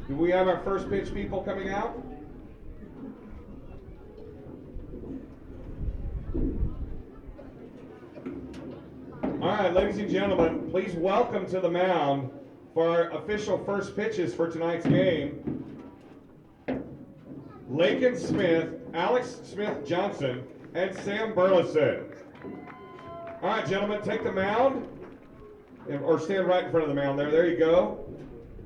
Do we have our first pitch people coming out? All right, ladies and gentlemen, please welcome to the mound for our official first pitches for tonight's game, Lakin Smith, Alex Smith-Johnson, and Sam Burleson. All right, gentlemen, take the mound, or stand right in front of the mound there. There you go.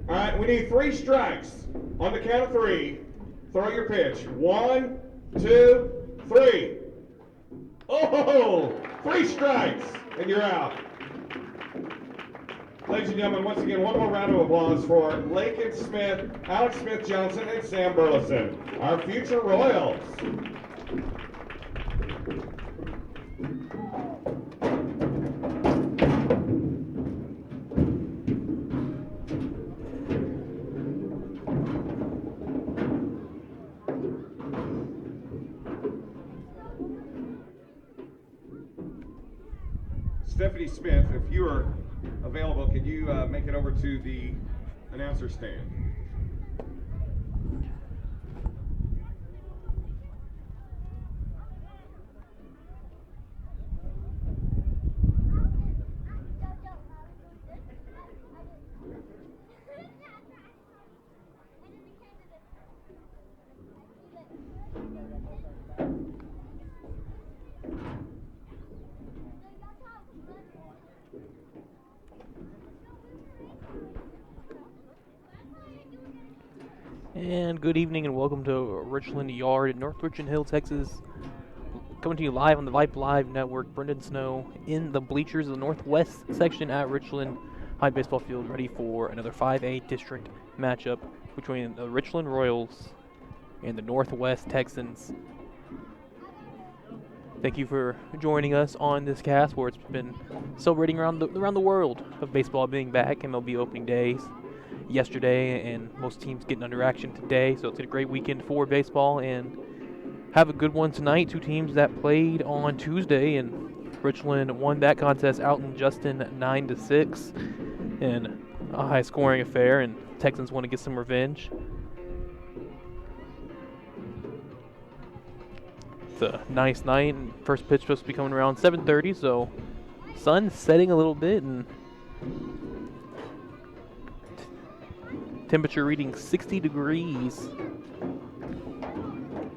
All right, we need 3 strikes. On the count of 3, throw your pitch. 1, 2, 3. Oh, 3 strikes, and you're out. Ladies and gentlemen, once again, one more round of applause for Lakin Smith, Alex Smith-Johnson, and Sam Burleson, our future Royals. Stephanie Smith, if you are available, can you make it over to the announcer stand? And good evening and welcome to Richland Yard in North Richland Hill, Texas. Coming to you live on the Vype Live Network. Brendan Snow in the bleachers of the Northwest section at Richland High Baseball Field, ready for another 5A district matchup between the Richland Royals and the Northwest Texans. Thank you for joining us on this cast where it's been celebrating around the world of baseball being back. MLB opening days yesterday, and most teams getting under action today, so it's a great weekend for baseball, and have a good one tonight. 2 teams that played on Tuesday, and Richland won that contest out in Justin 9-6, and a high-scoring affair, and Texans want to get some revenge. It's a nice night, and first pitch supposed to be coming around 7:30, so sun's setting a little bit, and temperature reading 60 degrees.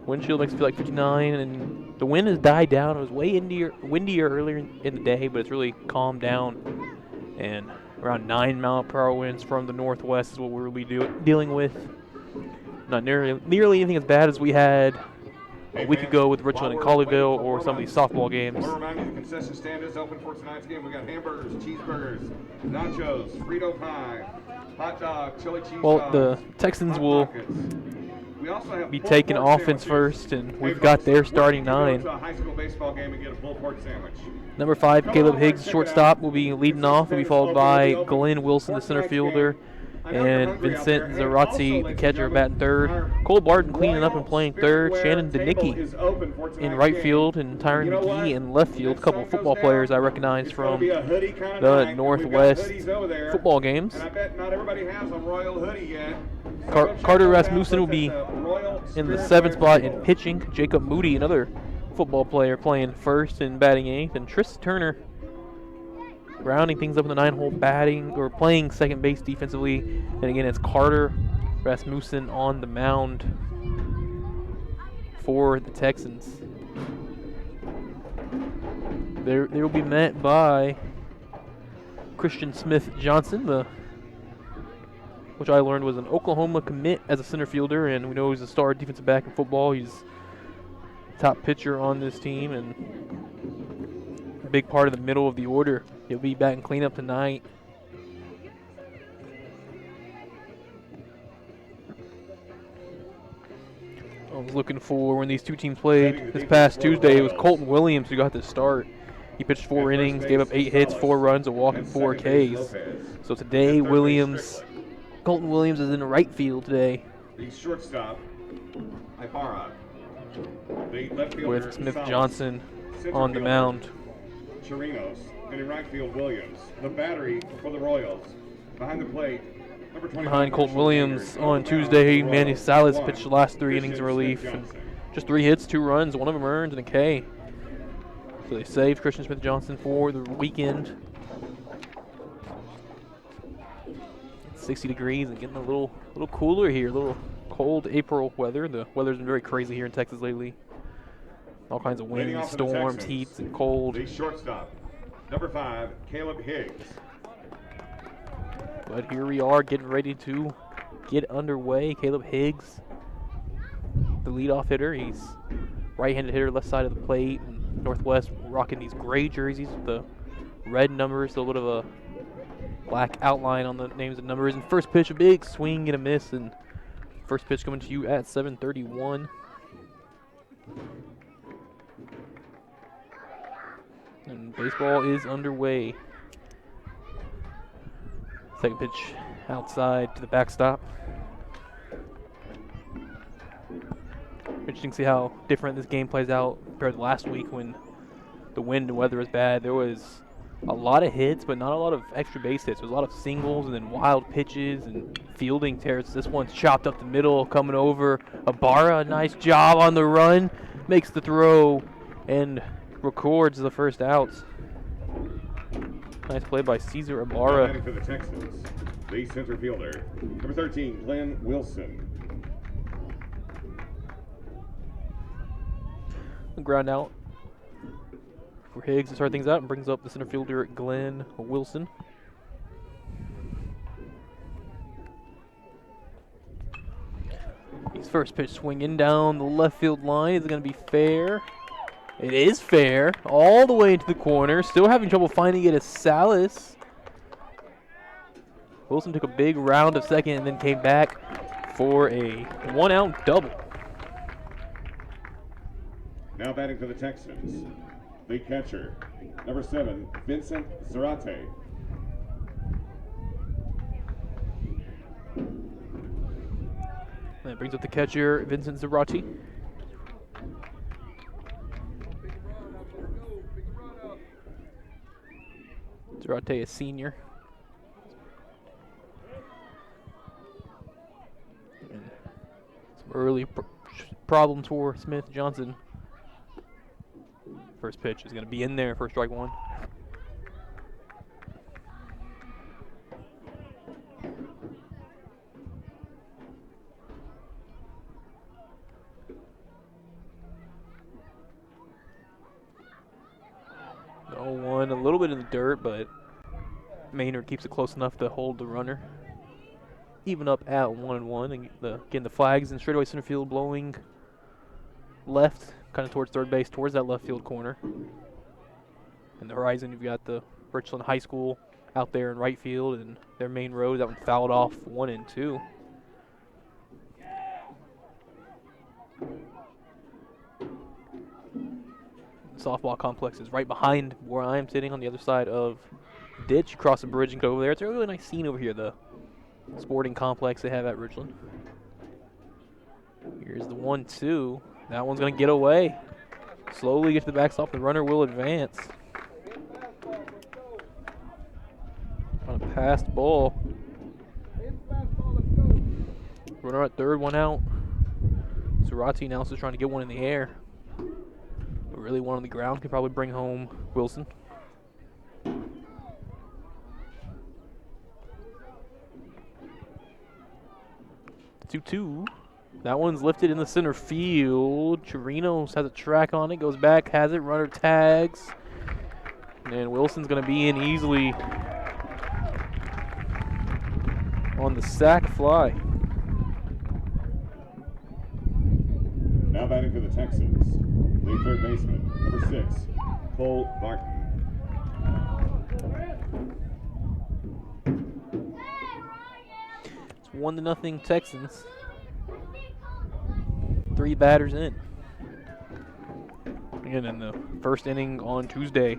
Wind chill makes it feel like 59, and the wind has died down. It was way windier earlier in the day, but it's really calmed down. And around 9-mile-per-hour winds from the northwest is what we'll be dealing with. Not nearly anything as bad as we had a week ago with Richland and Colleyville or some of these softball games. I want to remind you the concession stand is open for tonight's game. We got hamburgers, cheeseburgers, nachos, Frito pie, hot dog, chili cheese dogs, the Texans will we also have be taking offense first, and we've got their starting 9. To a high school baseball game and get a pulled pork sandwich. Number 5, Caleb Higgs, shortstop, will be leading off. Will be followed by Glenn Wilson, the center fielder, and Vincent Zarate, the catcher, batting third. Cole Barton cleaning up and playing third. Shannon Danicki in right field, and Tyron McGee in left field. A couple of football players I recognize from the Northwest football games. And I bet not everybody has a Royal hoodie yet. Carter Rasmussen will be in the 7th spot in pitching. Jacob Moody, another football player, playing first and batting 8th. And Tris Turner rounding things up in the 9-hole, batting or playing second base defensively. And again, it's Carter Rasmussen on the mound for the Texans. They will be met by Christian Smith-Johnson, which I learned was an Oklahoma commit as a center fielder, and we know he's a star defensive back in football. He's top pitcher on this team and a big part of the middle of the order. He'll be batting cleanup tonight. I was looking for when these 2 teams played this past Tuesday. It was Colton Williams who got the start. He pitched 4 innings, gave up 8 hits, 4 runs, a walk, and 4 Ks. So today, Colton Williams is in right field today. The shortstop, Ibarra. With Smith-Johnson on the mound. Chirinos, and in right field, Williams. The battery for the Royals. Behind the plate, Number 25, Behind Colton Marshall Williams Hager. on Tuesday, Manny Salas One, pitched the last 3 innings in Christian relief. Smith And Johnson. just 3 hits, 2 runs, 1 of them earned, and a K. So they saved Christian Smith Johnson for the weekend. It's 60 degrees and getting a little cooler here, a little cold April weather. The weather's been very crazy here in Texas lately. All kinds of Leading winds, off for the storms, Texans, heats, and cold. The shortstop, number 5, Caleb Higgs. But here we are getting ready to get underway. Caleb Higgs, the leadoff hitter. He's right-handed hitter, left side of the plate. And Northwest rocking these gray jerseys with the red numbers, a little bit of a black outline on the names and numbers. And first pitch, a big swing and a miss. And first pitch coming to you at 7:31. And baseball is underway. Second pitch outside to the backstop. Interesting to see how different this game plays out compared to last week when the wind and weather was bad. There was a lot of hits, but not a lot of extra base hits. There was a lot of singles and then wild pitches and fielding tears. This one's chopped up the middle, coming over. Ibarra, nice job on the run, makes the throw and records the first outs. Nice play by Cesar Ibarra. Batting for the Texans, the center fielder, number 13, Glenn Wilson. Ground out for Higgs to start things out and brings up the center fielder Glenn Wilson. His first pitch swinging down the left field line. Is it going to be fair? It is fair. All the way into the corner. Still having trouble finding it as Salas. Wilson took a big round of second and then came back for a 1-out double. Now batting for the Texans, the catcher, number 7, Vincent Zarate. That brings up the catcher, Vincent Zarate. Zarate, a senior. And some early problems for Smith Johnson. First pitch is going to be in there for strike 1. No one, a little bit in the dirt, but Maynard keeps it close enough to hold the runner. Even up at 1-1, and again the flags in straightaway center field blowing left, kind of towards third base, towards that left field corner. In the horizon, you've got the Richland High School out there in right field, and their main road, that one fouled off 1 and 2. The softball complex is right behind where I'm sitting on the other side of the ditch. You cross the bridge and go over there. It's a really nice scene over here, the sporting complex they have at Richland. Here's the 1-2. That one's going to get away. Slowly get to the backstop. The runner will advance. On a passed ball. Runner at third, 1 out. Zarate now is trying to get one in the air. But really one on the ground can probably bring home Wilson. 2-2. That one's lifted in the center field. Chirinos has a track on it, goes back, has it, runner tags. And Wilson's going to be in easily on the sac fly. Now batting for the Texans, the third baseman, number 6, Cole Barton. It's 1-0 Texans. 3 batters in. Again, in the first inning on Tuesday,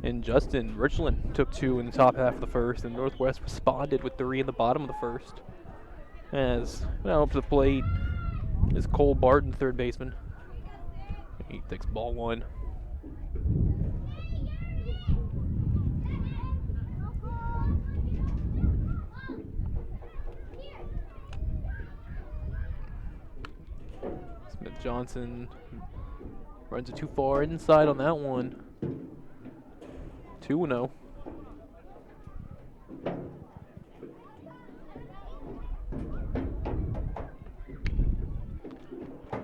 and Justin Richland took 2 in the top half of the first, and Northwest responded with 3 in the bottom of the first. As now up to the plate is Cole Barton, third baseman. He takes ball 1. Smith Johnson runs it too far inside on that one. 2-0.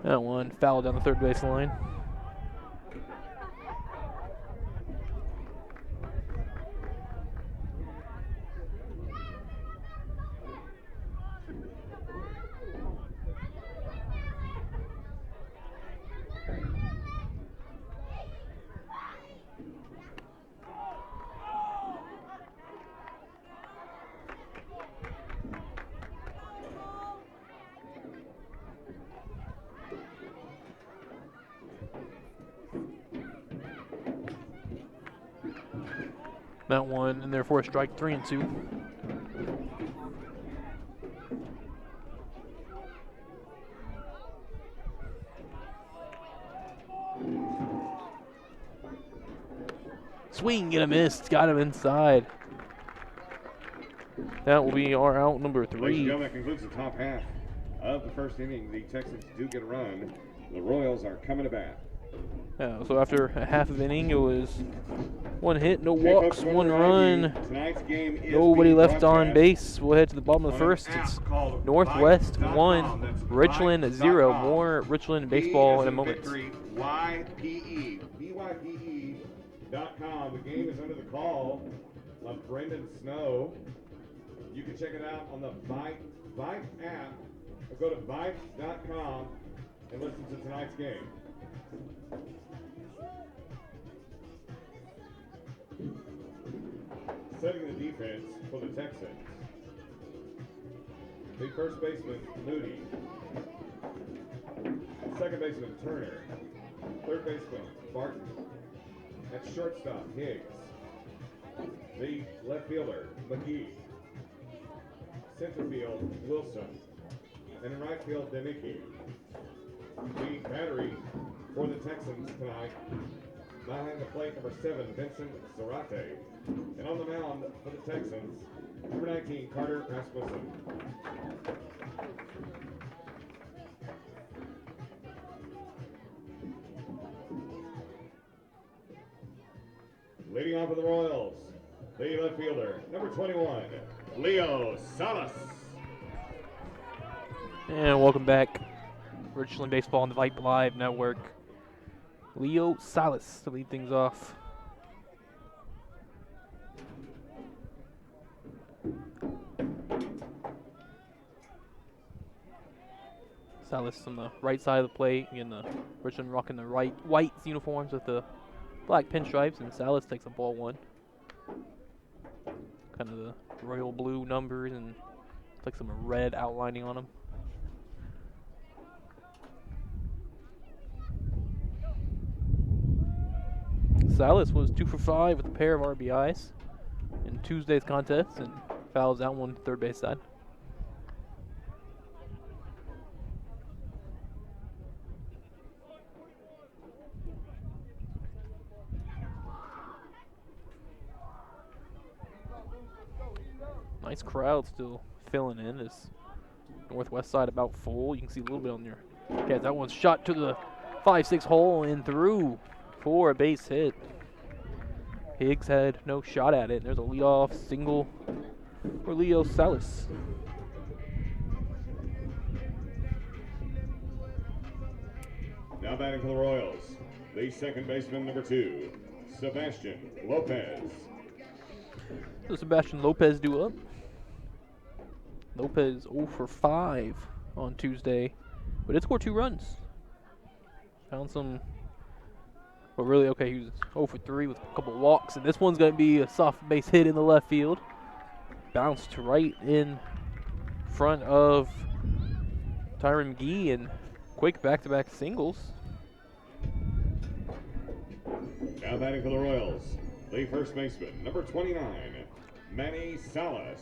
That one fouled down the third base line. That one, and therefore a strike, 3-2. Swing and a miss, got him inside. That will be our out number 3. Ladies and gentlemen, that concludes the top half of the first inning. The Texans do get a run. The Royals are coming to bat. Yeah, so after a half of inning, it was 1 hit, no walks, 1 run. Tonight's game is Nobody left on broadcast base. We'll head to the bottom of the on an first. app It's called Northwest Vype.com. 1, That's Richland 0. Vype.com. More Richland V baseball as in a in moment. Victory, YPE. VYPE.com. The game is under the call of Brendan Snow. You can check it out on the Vype app. Or go to Vype.com and listen to tonight's game. Setting the defense for the Texans. The first baseman, Moody. Second baseman, Turner. Third baseman, Barton. At shortstop, Higgs. The left fielder, McGee. Center field, Wilson. And in right field, Denicky. The battery for the Texans tonight. Behind the plate, number 7, Vincent Zarate. And on the mound for the Texans, number 19, Carter Rasmussen. Leading off for the Royals, the left fielder, number 21, Leo Salas. And welcome back. Richland Baseball on the Vype Live Network. Leo Salas to lead things off. Salas on the right side of the plate, again the Richland rocking the white uniforms with the black pinstripes, and Salas takes a ball 1. Kind of the royal blue numbers and like some red outlining on them. Salas was 2 for 5 with a pair of RBIs in Tuesday's contest and fouls out one third base side. Nice crowd still filling in. This northwest side about full. You can see a little bit on your. Okay, that one's shot to the 5-6 hole and through for a base hit. Higgs had no shot at it. And there's a leadoff single for Leo Salas. Now batting for the Royals, the second baseman, number 2, Sebastian Lopez. So Sebastian Lopez due up. Lopez 0 for 5 on Tuesday, but it scored 2 runs. Found some. Well, really, okay, he was 0 for 3 with a couple walks, and this one's going to be a soft base hit in the left field. Bounced right in front of Tyron McGee, and quick back-to-back singles. Now batting for the Royals, the first baseman, number 29, Manny Salas.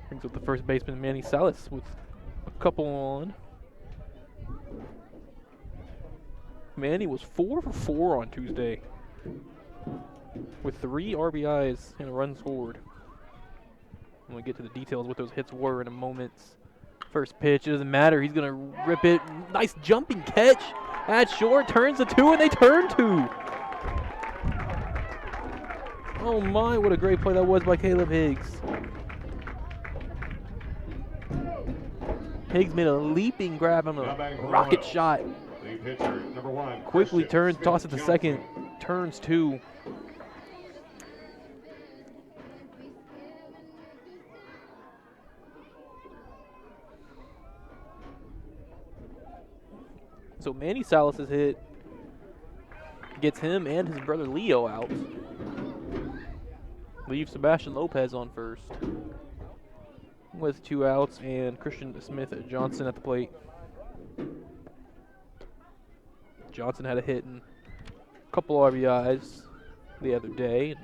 Brings up the first baseman, Manny Salas, with a couple on. Manny was 4 for 4 on Tuesday, with 3 RBIs and a run scored. I'm going to get to the details what those hits were in a moment. First pitch, it doesn't matter. He's going to rip it. Nice jumping catch. At short, turns to 2, and they turn 2. Oh my, what a great play that was by Caleb Higgs. Higgs made a leaping grab on a rocket shot. The pitcher, number 1. Quickly Christian turns, Smith toss it to Johnson. second, turns 2. So Manny Salas' hit gets him and his brother Leo out. Leaves Sebastian Lopez on first with 2 outs and Christian Smith Johnson at the plate. Johnson had a hit and a couple RBIs the other day.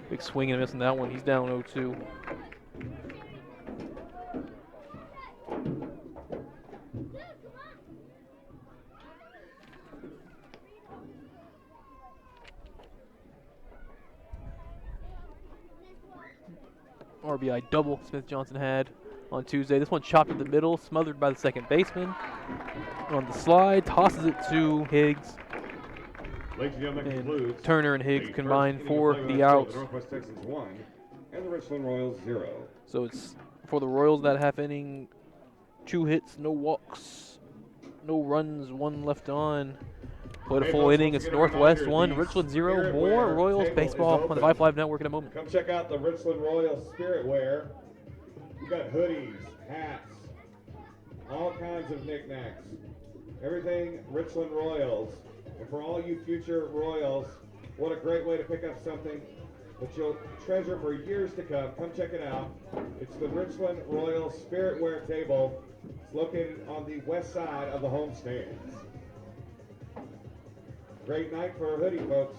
Big swing and a miss on that one. He's down 0-2. RBI double Smith Johnson had on Tuesday. This one chopped in the middle, smothered by the second baseman. On the slide, tosses it to Higgs. Ladies and gentlemen, concludes Turner and Higgs the combined first for inning of the play outs. The Northwest Texans 1 and the Richland Royals 0. So it's for the Royals that half inning, 2 hits, no walks, no runs, 1 left on. Played a Hey, full folks, inning. once It's again, a Northwest reminder, 1, the Richland 0. Spirit More Wear Royals table baseball is on the open. Vype Live Network in a moment. Come check out the Richland Royals Spirit Wear. We got hoodies, hats, all kinds of knickknacks. Everything Richland Royals. And for all you future Royals, what a great way to pick up something that you'll treasure for years to come. Come check it out. It's the Richland Royals Spirit Wear table. It's located on the west side of the home stands. Great night for a hoodie, folks.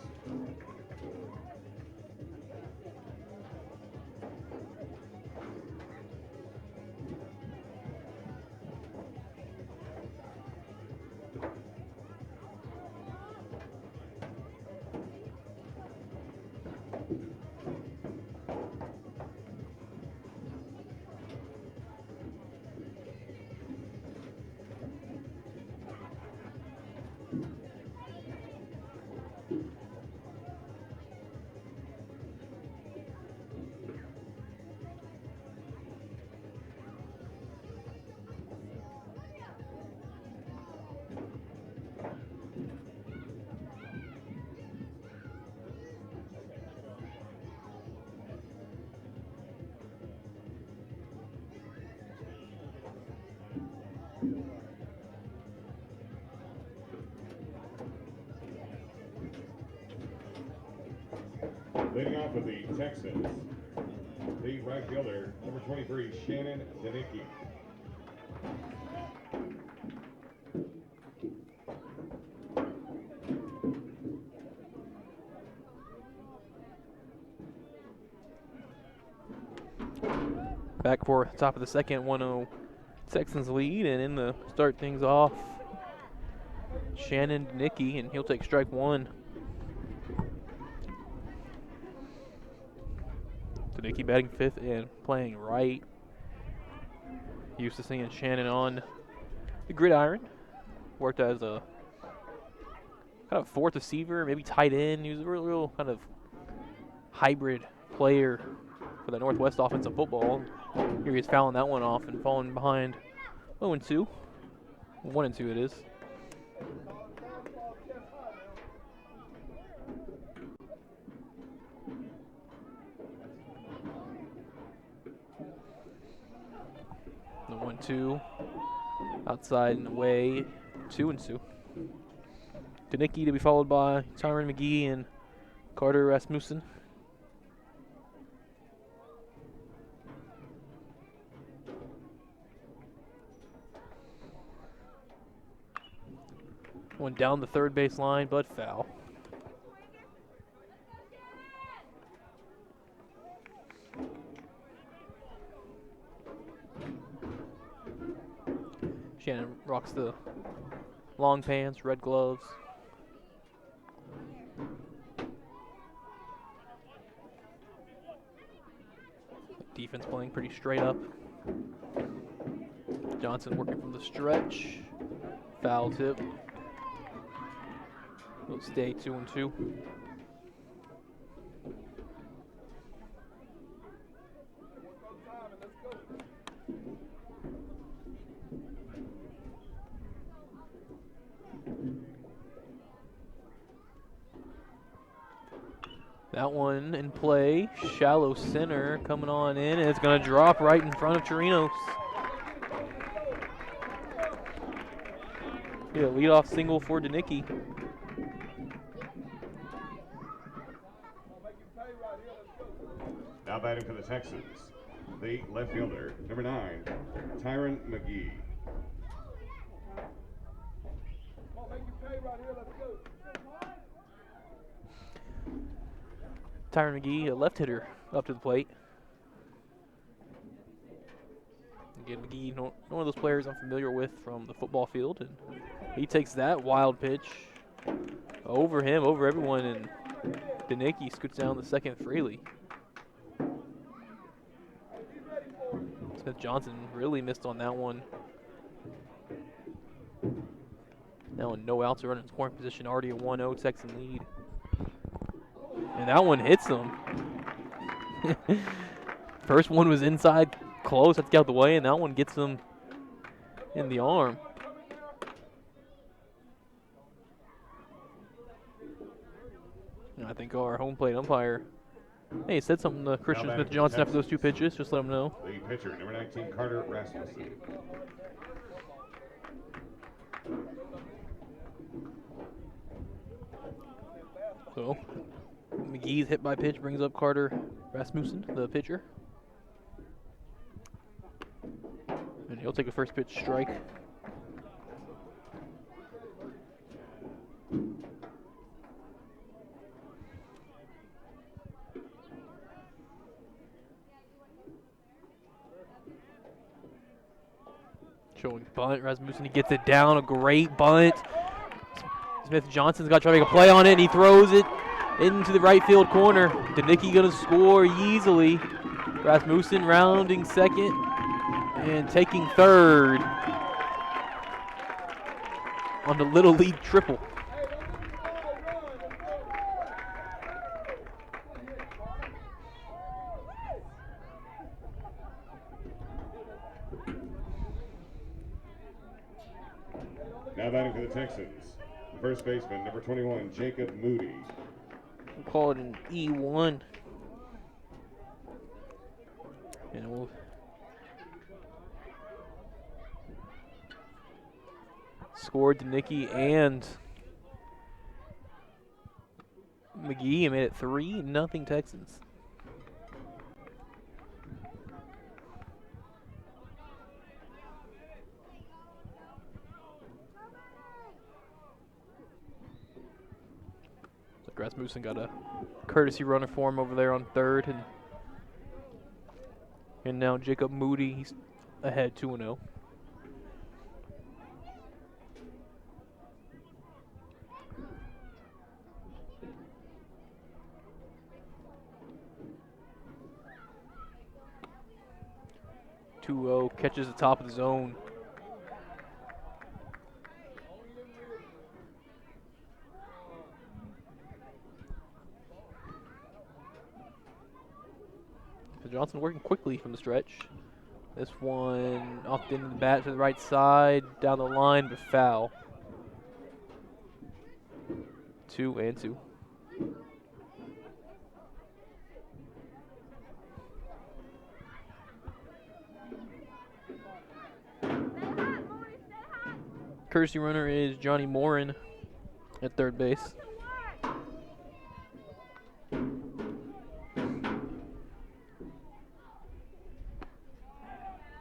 Leading off with the Texans, the right fielder, number 23, Shannon Danicki. Back for top of the second, 1-0 Texans lead, and in the start things off, Shannon Danicki, and he'll take strike 1. Danicki batting 5th and playing right. Used to seeing Shannon on the gridiron. Worked as a kind of 4th receiver, maybe tight end. He was a real kind of hybrid player for the Northwest offensive football. Here he's fouling that one off and falling behind 0-2. 1-2 it is. The 1-2. Outside and away. 2-2. Danicki to be followed by Tyron McGee and Carter Rasmussen. One down the third base line, but foul. Shannon rocks the long pants, red gloves. defense playing pretty straight up. Johnson working from the stretch. Foul tip. We'll stay 2-2. That one in play, shallow center coming on in, and it's going to drop right in front of Chirinos. Yeah, leadoff single for Danicki. Now batting for the Texans, the left fielder, number 9, Tyron McGee. Tyron McGee, a left hitter, up to the plate. Again, McGee, one of those players I'm familiar with from the football field, and he takes that wild pitch over him, over everyone, and Danicki scoots down the second freely. Smith Johnson really missed on that one. Now no outs, running in scoring position, already a 1-0 Texan lead. And that one hits him. First one was inside close, had to get out the way, and that one gets him in the arm. And I think our home plate umpire, hey, he said something to Christian Smith Johnson after those two pitches, just let him know. The pitcher, number 19, Carter Rasmussen. So, McGee's hit by pitch brings up Carter Rasmussen, the pitcher. And he'll take a first pitch strike. Showing bunt, Rasmussen, he gets it down, a great bunt. Smith Johnson's got to try to make a play on it, and he throws it into the right field corner. Danicki gonna score easily. Rasmussen rounding second and taking third on the Little League triple. Now batting for the Texans, first baseman, number 21, Jacob Moody. We'll call it an E1. And we'll scored Danicki and McGee and made it 3-0 Texans. Rasmussen got a courtesy runner for him over there on third, and now Jacob Moody, he's ahead 2-0. Catches the top of the zone. Johnson working quickly from the stretch. This one off the end of the bat to the right side, down the line, but foul. 2-2. Courtesy runner is Johnny Morin at third base.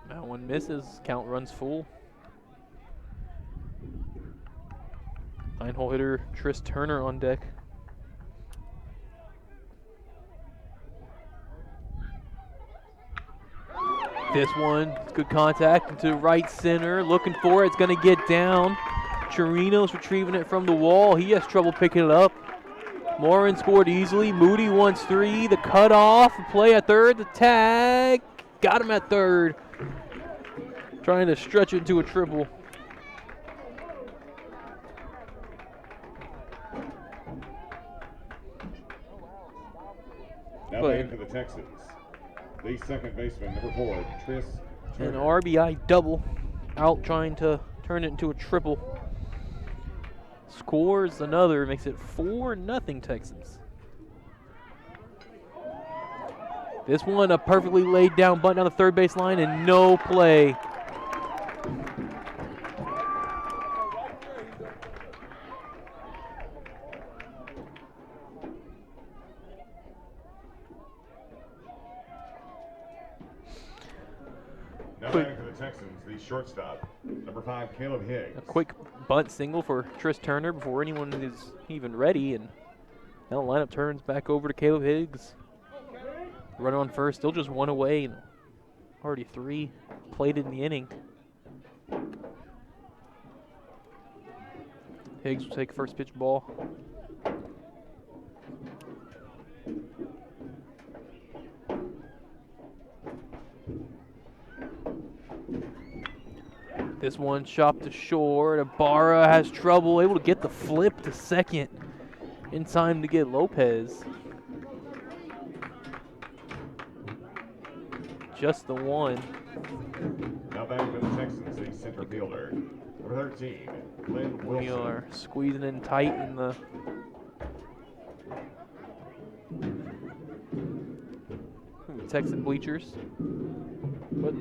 That one misses. Count runs full. 9-hole hitter Tris Turner on deck. This one, good contact into right center. Looking for it. It's going to get down. Chirinos retrieving it from the wall. He has trouble picking it up. Morin scored easily. Moody wants 3. The cutoff. Play at third. The tag. Got him at third. Trying to stretch it into a triple. Now batting for the Texans. The second baseman, number 4, Tris An Turner. RBI double. Out trying to turn it into a triple. Scores another, makes it 4-0 Texans. This one, a perfectly laid down bunt down the third base line and no play. Now batting for the Texans, the shortstop, number 5, Caleb Higgs. A quick bunt single for Tris Turner before anyone is even ready, and now the lineup turns back over to Caleb Higgs. Runner on first, still just 1 away, and already 3 plated in the inning. Higgs will take first pitch ball. This one chopped to short. Ibarra has trouble, able to get the flip to second in time to get Lopez. Just the one. Now batting for the Texans, the center fielder, number 13, Glenn Wilson. We are squeezing in tight in the Texan bleachers. But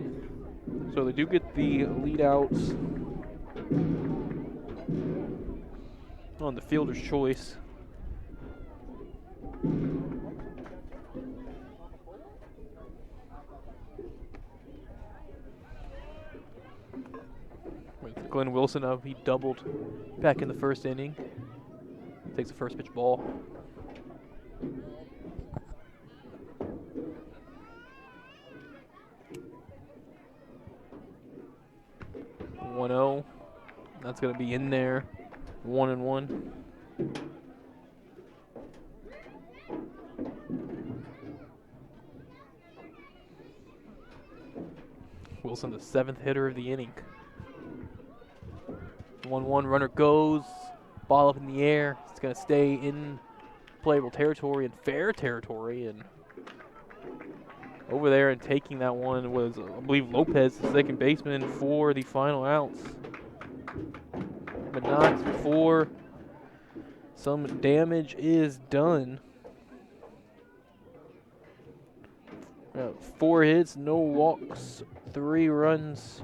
so they do get the lead outs on the fielder's choice. With Glenn Wilson up, he doubled back in the first inning. Takes the first pitch ball. That's going to be in there. 1-1. Wilson, the 7th hitter of the inning. 1-1, runner goes. Ball up in the air. It's going to stay in playable territory and fair territory. And over there and taking that one was, I believe, Lopez, the second baseman, for the final outs. But not before some damage is done. 4 hits, no walks, 3 runs,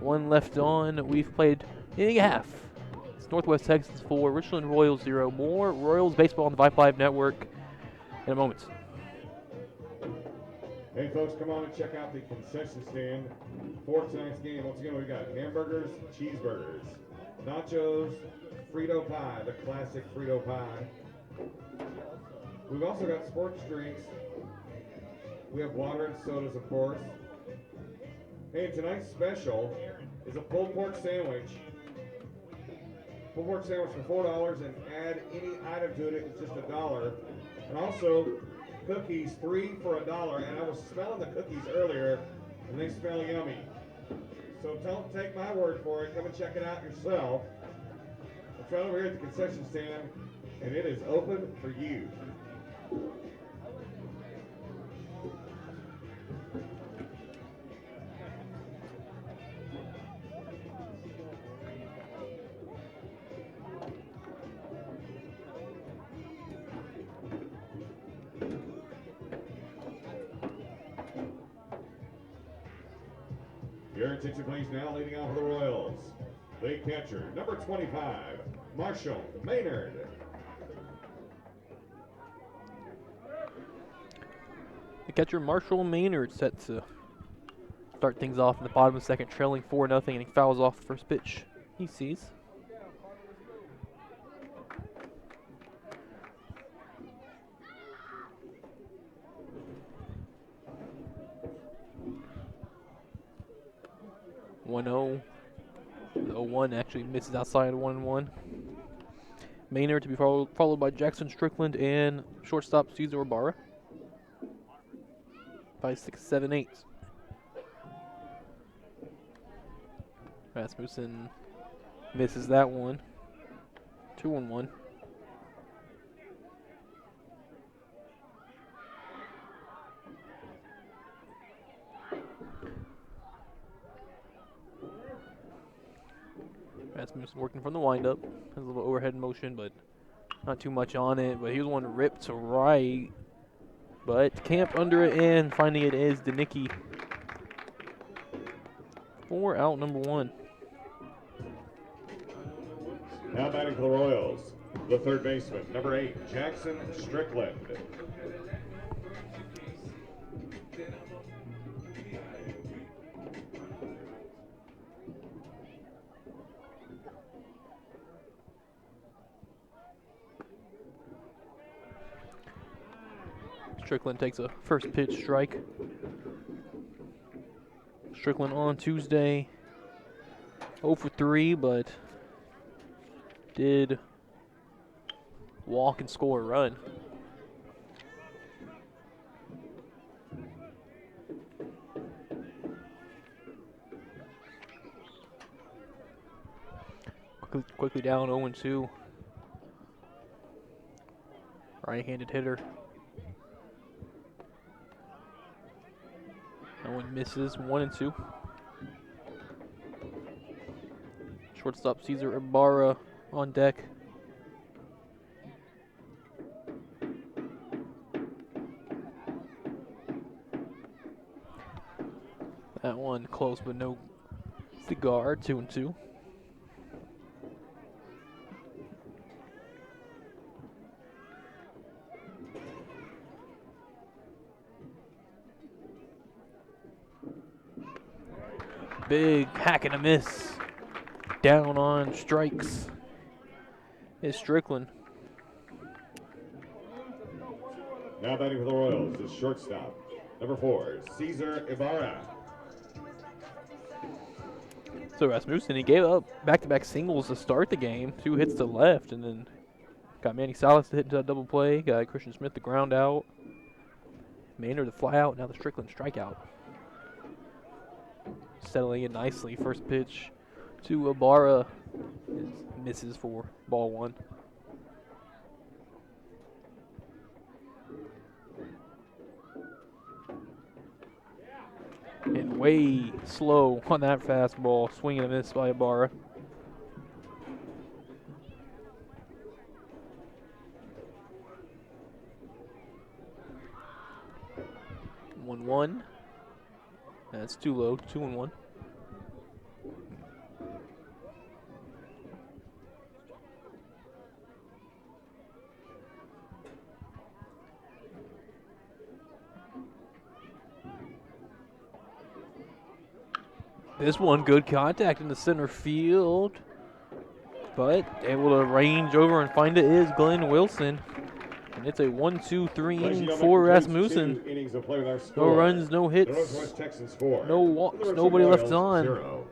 1 left on. We've played inning and a half. It's Northwest Texans 4, Richland Royals 0. More Royals baseball on the Vype Live Network in a moment. Hey folks, come on and check out the concession stand for tonight's game. Once again, we got hamburgers, cheeseburgers, nachos, Frito pie, the classic Frito pie. We've also got sports drinks. We have water and sodas, of course. Hey, tonight's special is a pulled pork sandwich. Pulled pork sandwich for $4, and add any item to it, it's just $1. And also, cookies 3 for $1. And I was smelling the cookies earlier, and they smell yummy. So don't take my word for it. Come and check it out yourself. It's right over here at the concession stand, and it is open for you. Your attention please now, leading off for the Royals. The catcher, number 25, Marshall Maynard. The catcher, Marshall Maynard, set to start things off in the bottom of the second, trailing 4-0, and he fouls off the first pitch he sees. The 0-1 actually misses outside of 1-1. Maynard to be followed by Jackson Strickland and shortstop Cesar Ibarra. 5, 6, 7, 8. Rasmussen misses that one. 2-1-1. Rasmussen working from the windup. Has a little overhead motion, but not too much on it. But he was one ripped to right. But camped under it and finding it is Danicki. 4 out, number 1. Now batting for the Royals, the third baseman, number 8, Jackson Strickland. Strickland takes a first pitch strike. Strickland on Tuesday, 0 for 3, but did walk and score a run. Quickly down 0-2. Right-handed hitter. That one misses, 1-2. Shortstop Cesar Ibarra on deck. That one close but no cigar, 2-2. Big hack and a miss. Down on strikes is Strickland. Now batting for the Royals is shortstop, number 4, Cesar Ibarra. So Rasmussen, he gave up back-to-back singles to start the game. 2 hits to left, and then got Manny Salas to hit into a double play. Got Christian Smith the ground out. Maynard the fly out. Now the Strickland strikeout. Settling in nicely. First pitch to Ibarra misses for ball 1. And way slow on that fastball. Swing and a miss by Ibarra. One. That's too low. 2-1. This one, good contact in the center field, but able to range over and find it is Glenn Wilson. And it's a 1-2-3 inning for Rasmussen. No runs, no hits, no walks, nobody left on.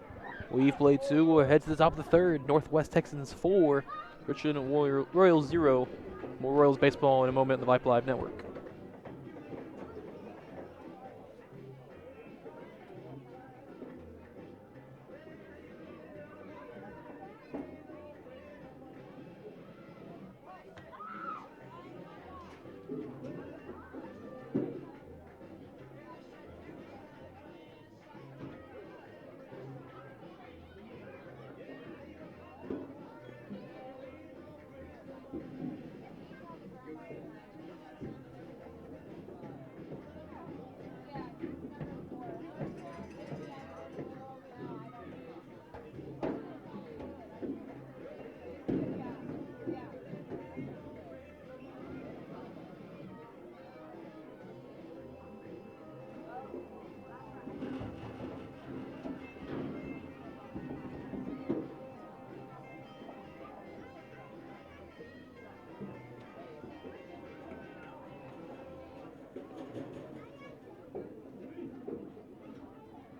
We've played 2. We'll head to the top of the 3rd. Northwest Texans 4, Richland Royals 0. More Royals baseball in a moment on the Vype Live Network.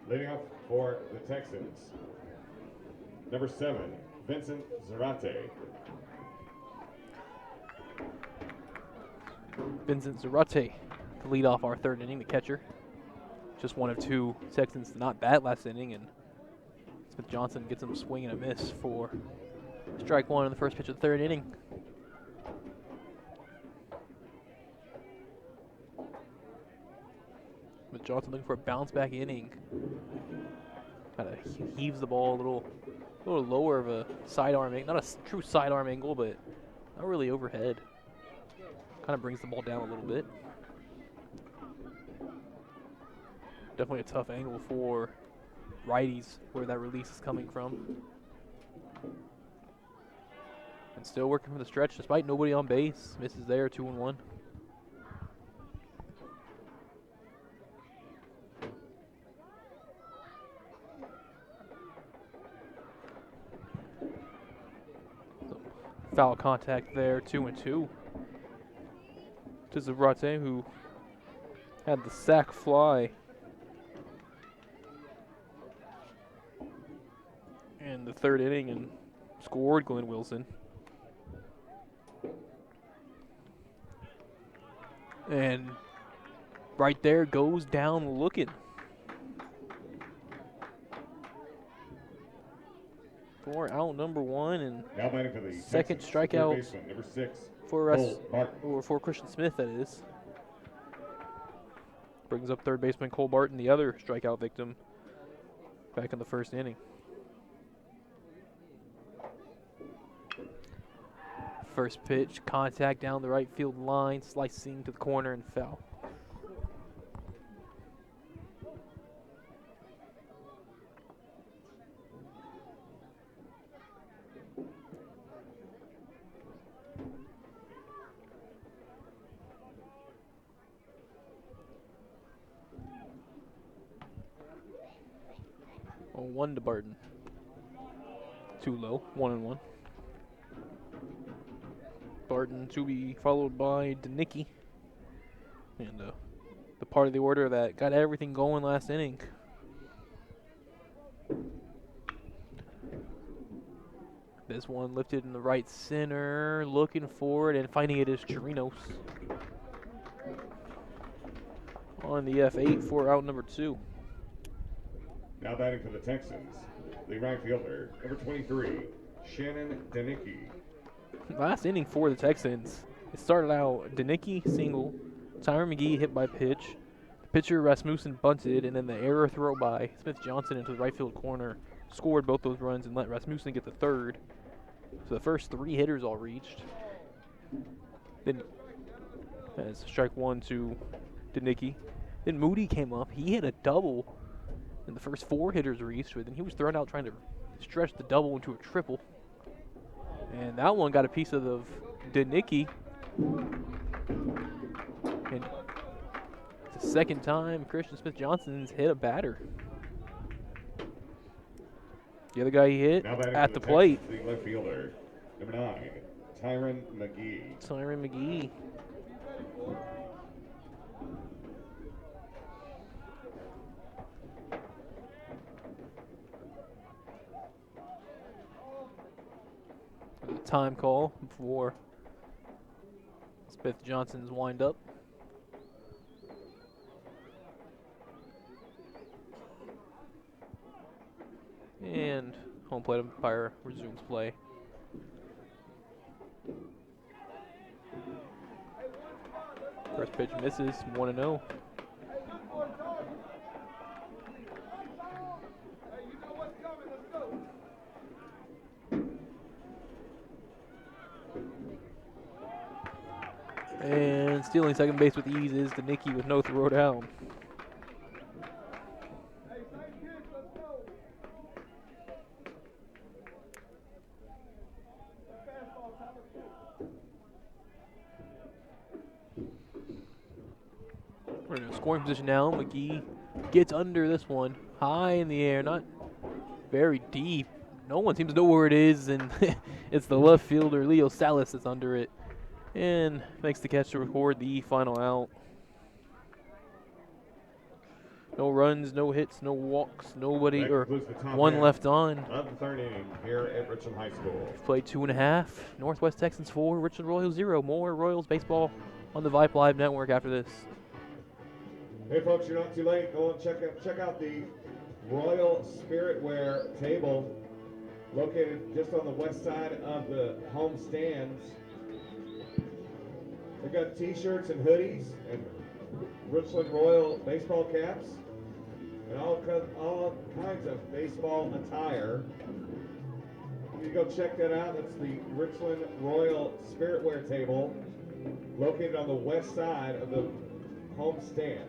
Leading up for the Texans, number 7, Vincent Zarate. Vincent Zarate to lead off our third inning, the catcher. Just one of two Texans to not bat last inning, and Smith Johnson gets him a swing and a miss for strike one on the first pitch of the third inning. Smith Johnson looking for a bounce back inning. Kind of heaves the ball a little lower of a sidearm angle, not a true sidearm angle, but not really overhead. Kind of brings the ball down a little bit. Definitely a tough angle for righties where that release is coming from. And still working from the stretch despite nobody on base. Misses there, 2-1. Foul contact there, 2-2. To Zarate, who had the sac fly in the third inning and scored Glenn Wilson. And right there goes down looking. For out number one, and Now batting for the second Texans, strikeout third baseman, number 6. for Christian Smith, that is. Brings up third baseman Cole Barton, the other strikeout victim, back in the first inning. First pitch, contact down the right field line, slicing to the corner and foul. One to Barton. Too low, 1-1. Barton to be followed by Danicki. And the part of the order that got everything going last inning. This one lifted in the right center, looking forward and finding it is Chirinos. On the F8 for out number 2. Now batting for the Texans, the right fielder, number 23, Shannon Danicki. Last inning for the Texans, it started out Danicki single, Tyron McGee hit by pitch, the pitcher Rasmussen bunted, and then the error throw by Smith Johnson into the right field corner scored both those runs and let Rasmussen get the third. So the first 3 hitters all reached. Then as strike one to Danicki. Then Moody came up, he hit a double. And the first 4 hitters reached, but then he was thrown out trying to stretch the double into a triple. And that one got a piece of the Danicki. And it's the second time Christian Smith Johnson's hit a batter. The other guy he hit at the plate. The left fielder, number 9, Tyron McGee. Tyron McGee. Time call before Smith Johnson's wind up. And home plate umpire resumes play. First pitch misses, 1-0. And stealing second base with ease is Danicki with no throw down. We're in a scoring position now. McGee gets under this one. High in the air, not very deep. No one seems to know where it is, and it's the left fielder, Leo Salas, that's under it. And makes the catch to record the final out. No runs, no hits, no walks, nobody, or one left on. Of the third inning here at Richland High School. Played 2.5. Northwest Texans 4, Richland Royals 0. More Royals baseball on the Vype Live Network after this. Hey folks, you're not too late. Go and check out the Royal Spiritware table located just on the west side of the home stands. They've got t-shirts and hoodies and Richland Royal baseball caps and all kinds of baseball attire. You go check that out. That's the Richland Royal Spiritware table located on the west side of the home stands.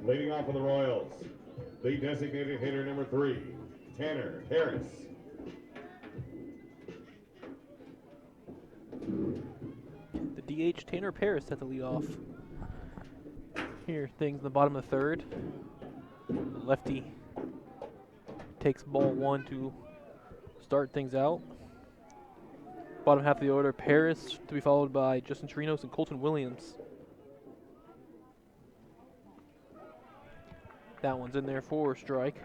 Leading off for the Royals, the designated hitter number 3, Tanner Harris. The DH Tanner Paris set the lead off. Here, things in the bottom of the third. The lefty takes ball 1 to start things out. Bottom half of the order, Paris to be followed by Justin Chirinos and Colton Williams. That one's in there for a strike.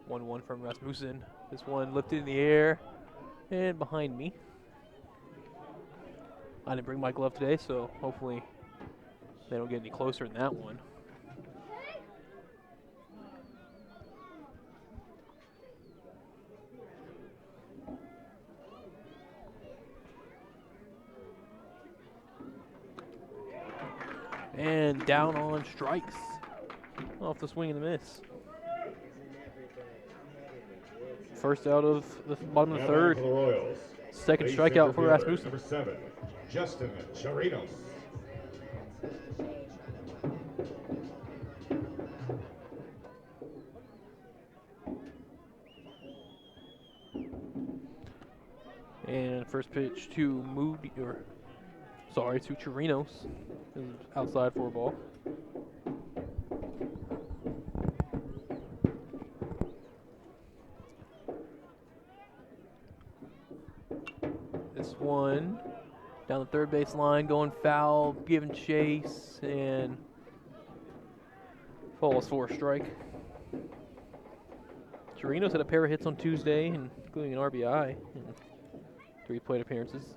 One from Rasmussen. This one lifted in the air and behind me. I didn't bring my glove today, so hopefully they don't get any closer than that one. And down on strikes. Off the swing and the miss. First out of the bottom of the third. For the Royals, Second the strikeout for center fielder, Rasmussen. Number 7, Justin Chirinos. And first pitch to to Chirinos. Outside for a ball. This one down the third base line, going foul, giving chase, and falls for a strike. Chirinos had a pair of hits on Tuesday, including an RBI in 3 plate appearances.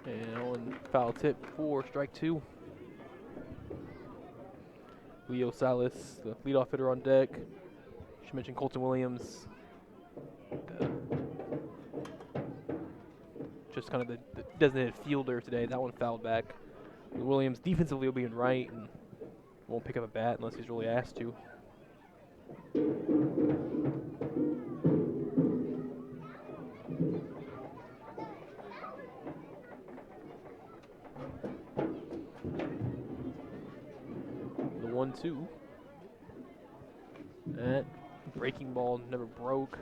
And one foul tip for strike 2. Leo Salas, the leadoff hitter on deck. Should mention Colton Williams. Just kind of the designated fielder today. That one fouled back. Williams defensively will be in right and won't pick up a bat unless he's really asked to. The 1-2. That breaking ball never broke.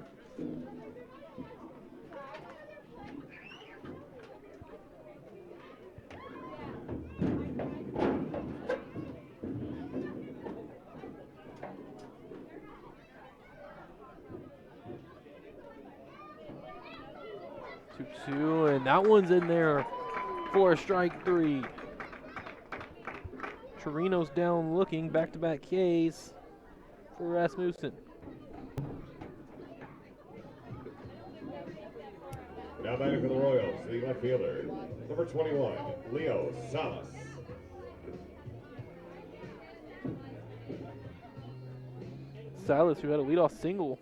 And that one's in there for strike 3. Chirinos down looking, back-to-back Ks for Rasmussen. Now batting for the Royals, the left fielder, number 21, Leo Salas. Salas, who had a leadoff single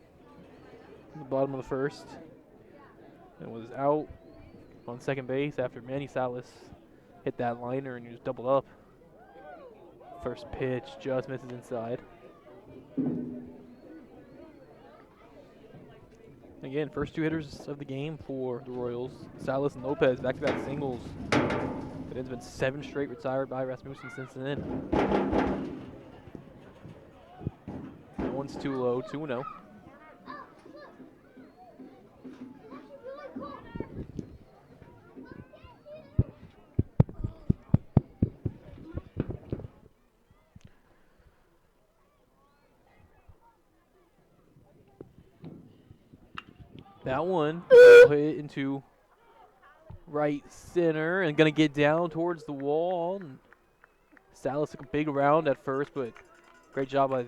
in the bottom of the first, and was out on second base after Manny Salas hit that liner and he was doubled up. First pitch just misses inside. Again, first two hitters of the game for the Royals. Salas and Lopez, back-to-back singles. But it's been 7 straight retired by Rasmussen since then. That one's too low, 2-0. That one hit into right center and gonna get down towards the wall. And Salas took a big round at first, but great job by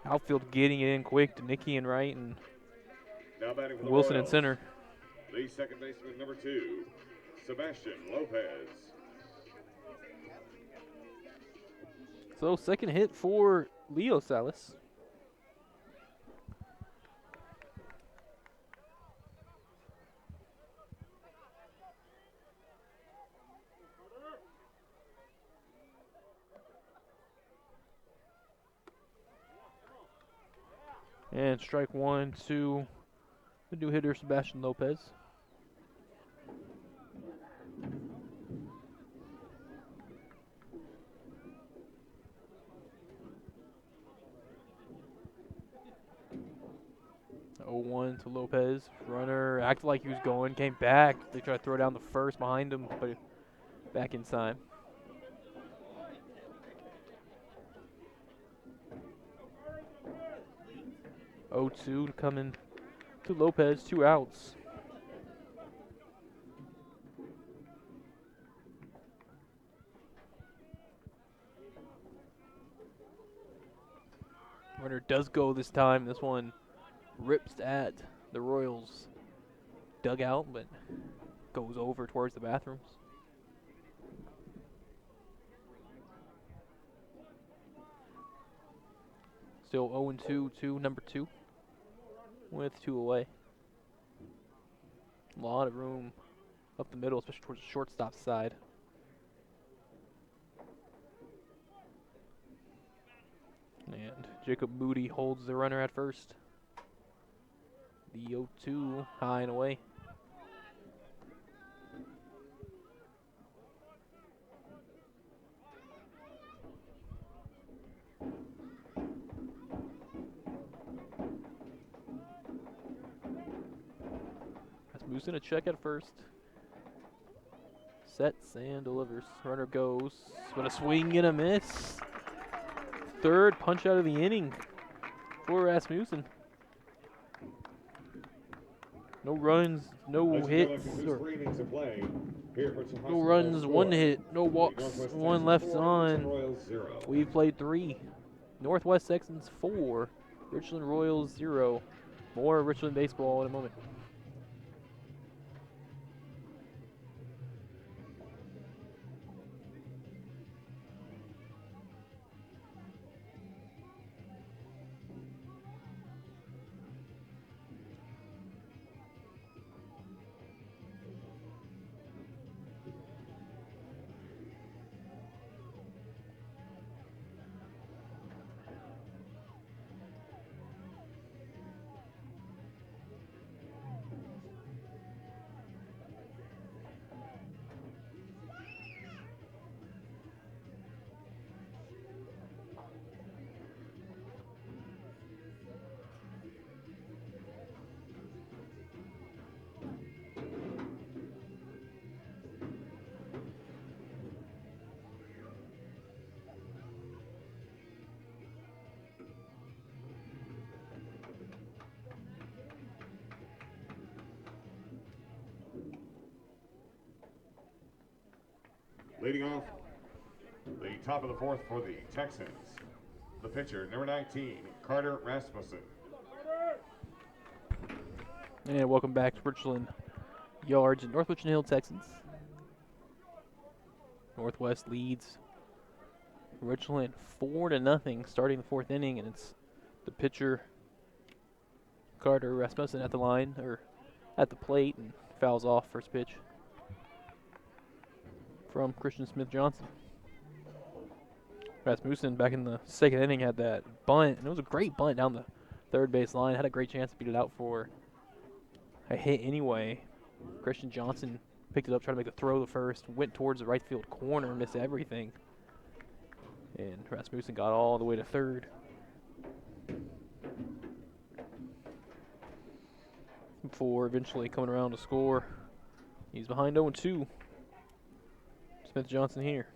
outfield getting in quick to Nicky and right and Now batting for the Wilson in Royals, center. the second baseman, number 2, Sebastian Lopez. So second hit for Leo Salas. And strike 1 to the new hitter, Sebastian Lopez. Oh, 1 to Lopez. Runner acted like he was going, came back. They tried to throw down the first behind him, but back in time. Oh, 2 to come in to Lopez, 2 outs. Runner does go this time. This one rips at the Royals dugout, but goes over towards the bathrooms. Still 0-2 to number 2 with 2 away. A lot of room up the middle, especially towards the shortstop side. And Jacob Moody holds the runner at first. The 0-2 high and away. Rasmussen a check at first. Sets and delivers. Runner goes, but a swing and a miss. Third punch out of the inning for Rasmussen. No runs, no hits, no runs, 1 hit, no walks, 1 left on. We've played 3. Northwest Texans 4, Richland Royals 0. More Richland baseball in a moment. Leading off the top of the 4th for the Texans, the pitcher, number 19, Carter Rasmussen. And welcome back to Richland Yards at North Richland Hill, Texans. Northwest leads Richland 4-0 starting the 4th inning, and it's the pitcher Carter Rasmussen at the line, or at the plate, and fouls off first pitch from Christian Smith Johnson. Rasmussen back in the second inning had that bunt, and it was a great bunt down the third base line. Had a great chance to beat it out for a hit anyway. Christian Johnson picked it up, tried to make the throw to first, went towards the right field corner, missed everything. And Rasmussen got all the way to third. Before eventually coming around to score. He's behind 0-2. Smith Johnson here.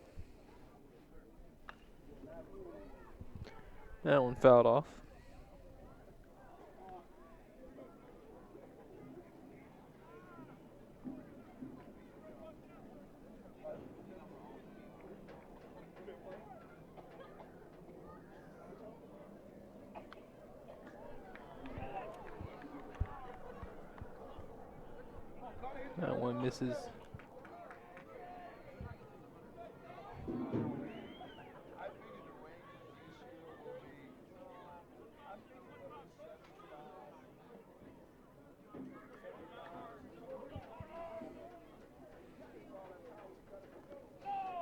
That one fouled off. That one misses.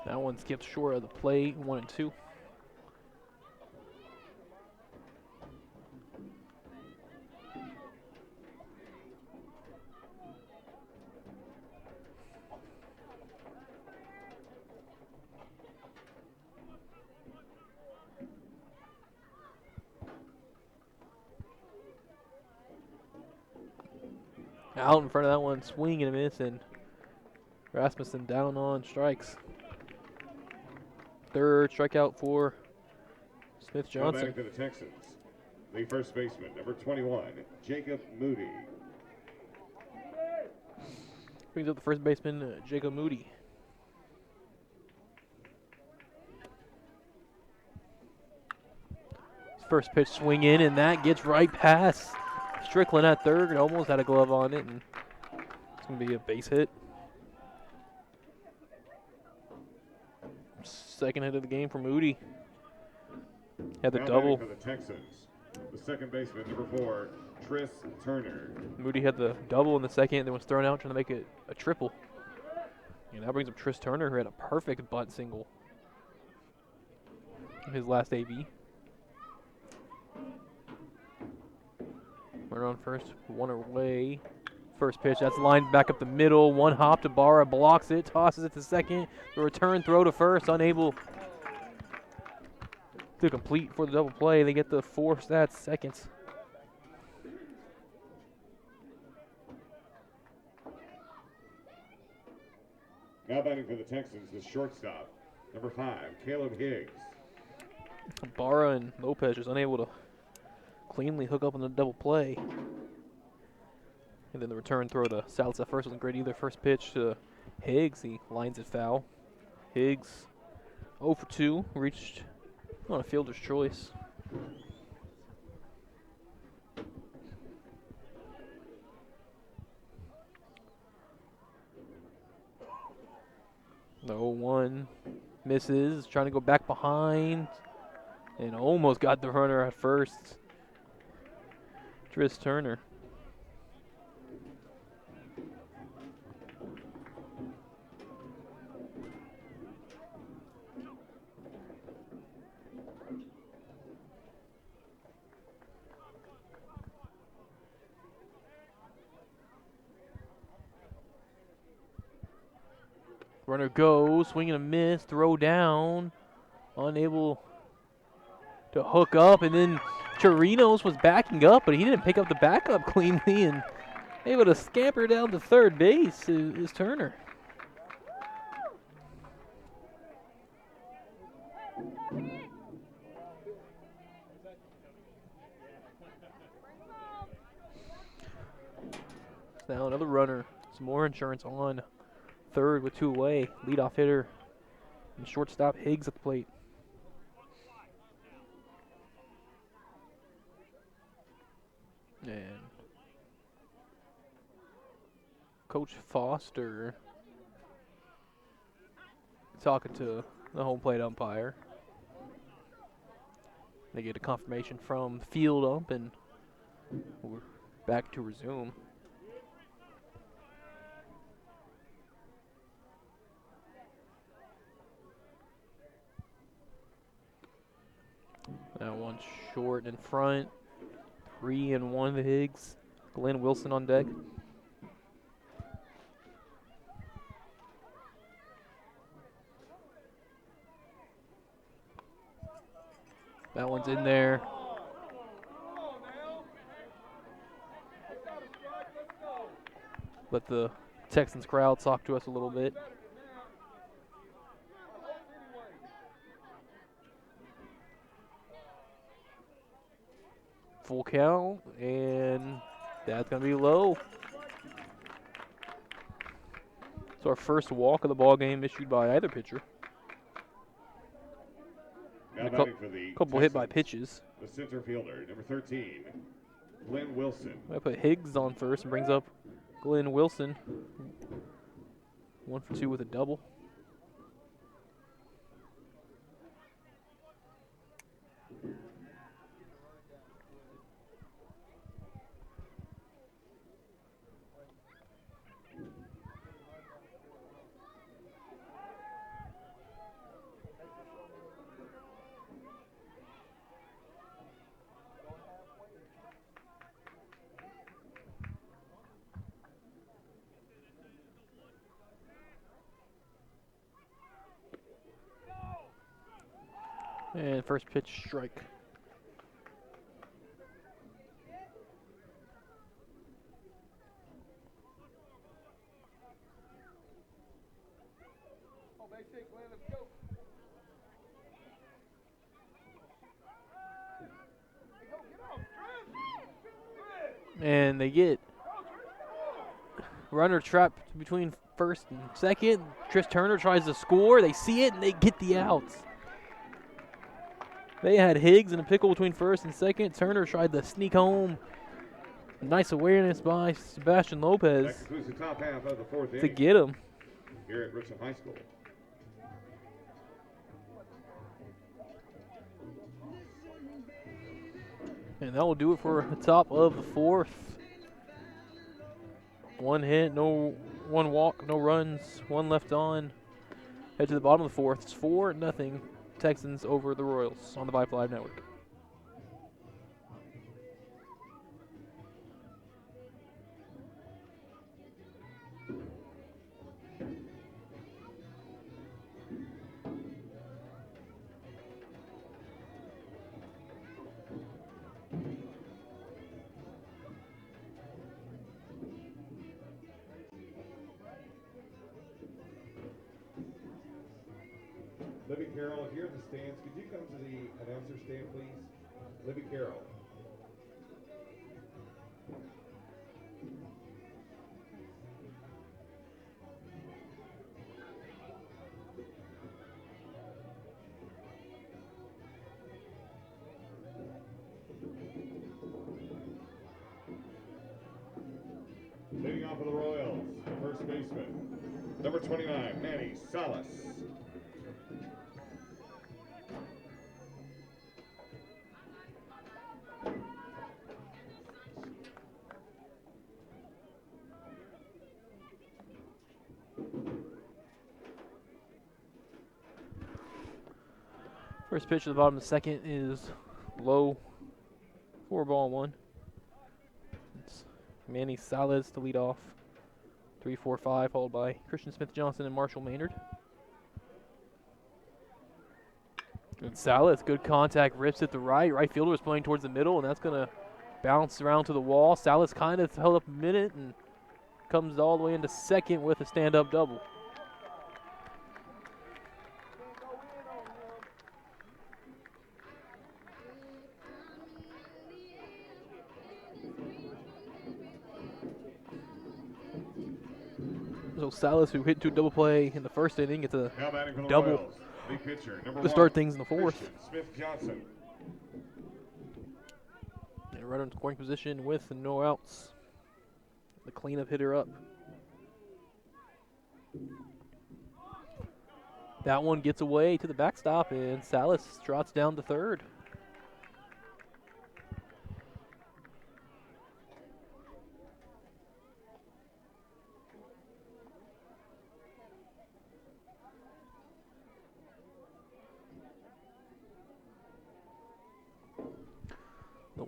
That one skipped short of the plate, 1-2. Out in front of that one, swing and a miss, and Rasmussen down on strikes. Third strikeout for Smith Johnson. Now batting for the Texans, the first baseman, number 21, Jacob Moody. Brings up the first baseman, Jacob Moody. First pitch swing in, and that gets right past Strickland at third, and almost had a glove on it, and it's going to be a base hit. Second hit of the game for Moody. Had the Now double. batting for the Texans, the second baseman, number 4, Tris Turner. Moody had the double in the second, then was thrown out trying to make it a triple. And that brings up Tris Turner, who had a perfect bunt single in his last AB. Runner on first, one away. First pitch, that's lined back up the middle. One hop to Barra, blocks it, tosses it to second. The return throw to first, unable to complete for the double play. They get the four seconds. Now batting for the Texans, the shortstop, number 5, Caleb Higgs. Barra and Lopez just unable to cleanly hook up on the double play. And then the return throw to Salz at first wasn't great either. First pitch to Higgs, he lines it foul. Higgs 0 for 2, reached on a fielder's choice. The 0-1 misses, trying to go back behind, and almost got the runner at first. Tris Turner. Runner goes, swing and a miss, throw down, unable to hook up, and then Chirinos was backing up, but he didn't pick up the backup cleanly, and able to scamper down to third base is Turner. Now another runner, some more insurance on third with 2 away. Leadoff hitter and shortstop Higgs at the plate. And Coach Foster talking to the home plate umpire. They get a confirmation from the field ump, and we're back to resume. That one short in front. 3-1 to Higgs. Glenn Wilson on deck. That one's in there. Let the Texans crowd talk to us a little bit. Full count, and that's going to be low. So our first walk of the ball game issued by either pitcher. Now A batting for the couple Texans, hit by pitches. the center fielder, number 13, Glenn Wilson. I put Higgs on first and brings up Glenn Wilson. 1 for 2 with a double. And first pitch strike. And they get runner trapped between first and second. Tris Turner tries to score. They see it and they get the outs. They had Higgs in a pickle between first and second. Turner tried to sneak home. Nice awareness by Sebastian Lopez That concludes the top half of the fourth to inning get him. here at Richland High School. And that will do it for the top of the fourth. 1 hit, no 1 walk, no runs, 1 left on. Head to the bottom of the fourth. It's 4-0 Texans over the Royals on the Vype Live Network. Libby Carroll, if you're in the stands, could you come to the announcer stand, please? Libby Carroll. Leading off for the Royals, first baseman, number 29, Manny Salas. First pitch at the bottom of the second is low. 4-1. It's Manny Salas to lead off. 3-4-5, followed by Christian Smith-Johnson and Marshall Maynard. And Salas, good contact, rips it to right. Right fielder is playing towards the middle, and that's going to bounce around to the wall. Salas kind of held up a minute and comes all the way into second with a stand-up double. So Salas, who hit 2 double play in the first inning, gets a Now batting for the double Royals, the pitcher, number to 1, start things in the fourth. Christian Smith-Johnson. And right on scoring position with no outs. The cleanup hitter up. That one gets away to the backstop, and Salas trots down to third.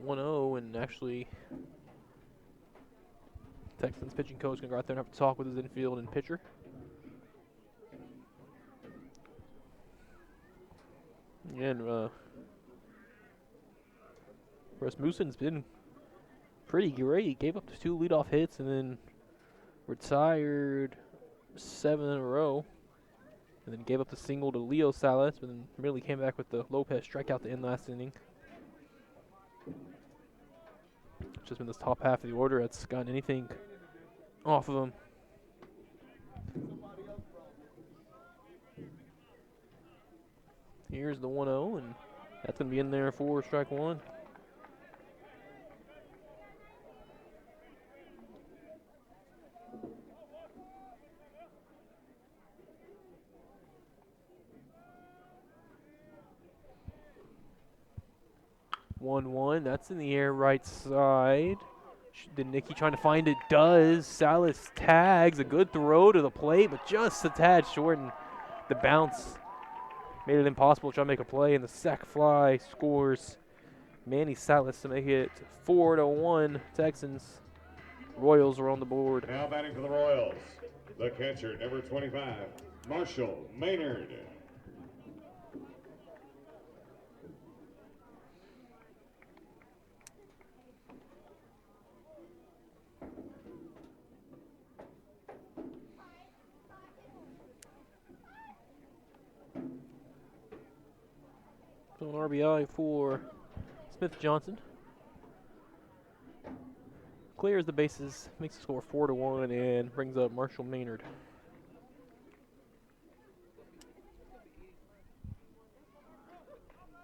1-0, and actually Texans pitching coach going to go out there and have to talk with his infield and pitcher. And Rasmussen's been pretty great. He gave up 2 leadoff hits and then retired 7 in a row. And then gave up the single to Leo Salas, but then really came back with the Lopez strikeout to end last inning. It's just been this top half of the order that's gotten anything off of him. Here's the 1-0, and that's going to be in there for strike one. That's in the air right side. Did Nicky trying to find it? Does. Salas tags. A good throw to the plate, but just a tad short, and the bounce made it impossible to try to make a play, and the sac fly scores Manny Salas to make it 4-1 Texans. Royals are on the board. Now batting for the Royals, the catcher, number 25, Marshall Maynard. So an RBI for Smith Johnson. Clears the bases, makes the score 4-1, and brings up Marshall Maynard.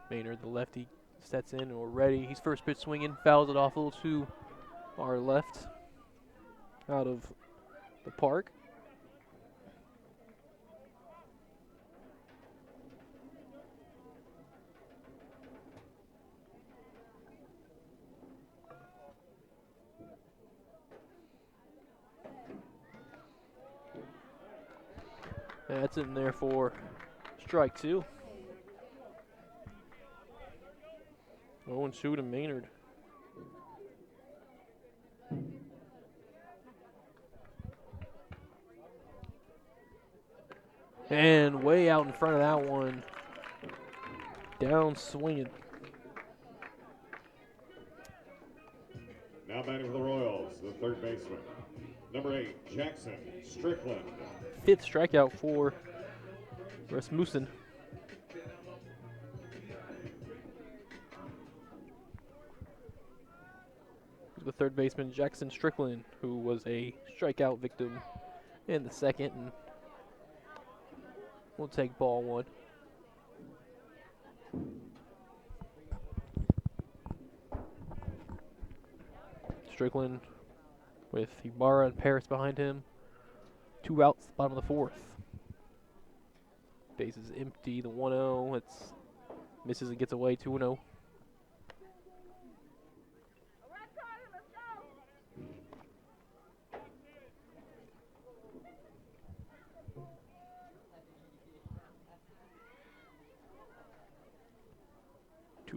Maynard, the lefty, sets in and we're ready. He's first pitch swinging, fouls it off a little to our left, out of the park. That's in there for strike two. 0-2 to Maynard. And way out in front of that one. Down swinging. Now batting for the Royals, the third baseman, number 8, Jackson Strickland. 5th strikeout for Rasmussen. The third baseman, Jackson Strickland, who was a strikeout victim in the second, and we'll take ball one. Strickland with Ibarra and Paris behind him. 2 outs, bottom of the 4th. Bases empty, the 1-0. It's misses and gets away, 2-0.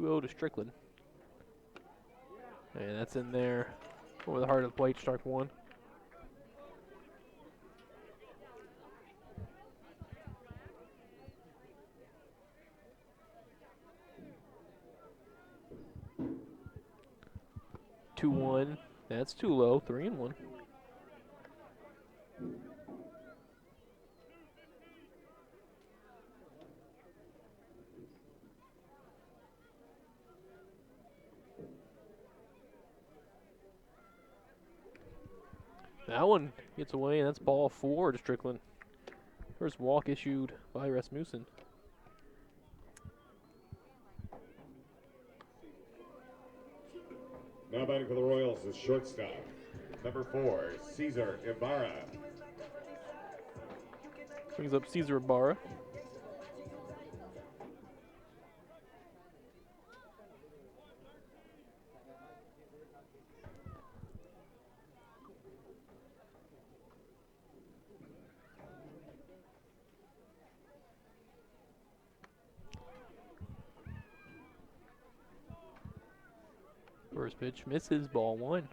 To Strickland. And that's in there over the heart of the plate, strike one. Two one. That's too low. 3-1. That one gets away, and that's ball 4 to Strickland. First walk issued by Rasmussen. Now batting for the Royals is shortstop, number 4, Cesar Ibarra. Brings up Cesar Ibarra. First pitch misses, ball 1.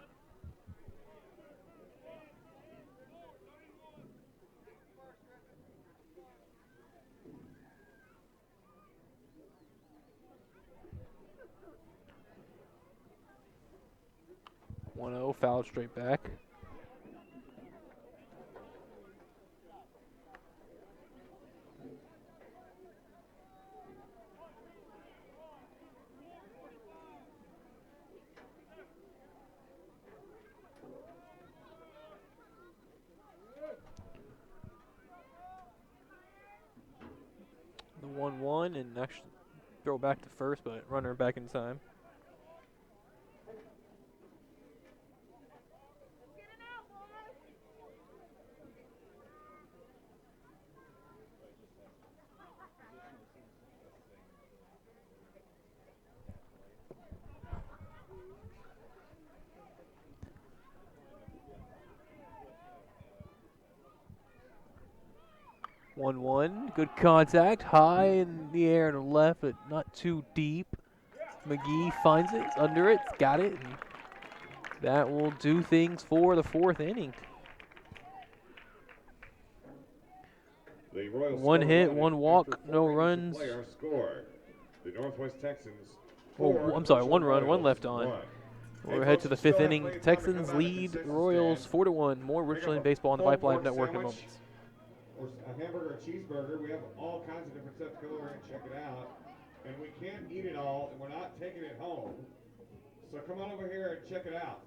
One 0, fouled straight back. The 1-1, and actually throw back to first, but runner back in time. One, good contact, high in the air to left, but not too deep. McGee finds it, under it, got it, and that will do things for the 4th inning. The Royals 1 hit, score 1 walk, no runs. Player score. The Northwest Texans. Oh, I'm sorry, 1 run, 1 left on. We're ahead to the 5th inning. Texans lead Royals 4-1. More Richland baseball on the Vype Live Network in moments. Or a hamburger or cheeseburger. We have all kinds of different stuff. Go over and check it out. And we can't eat it all, and we're not taking it home. So come on over here and check it out.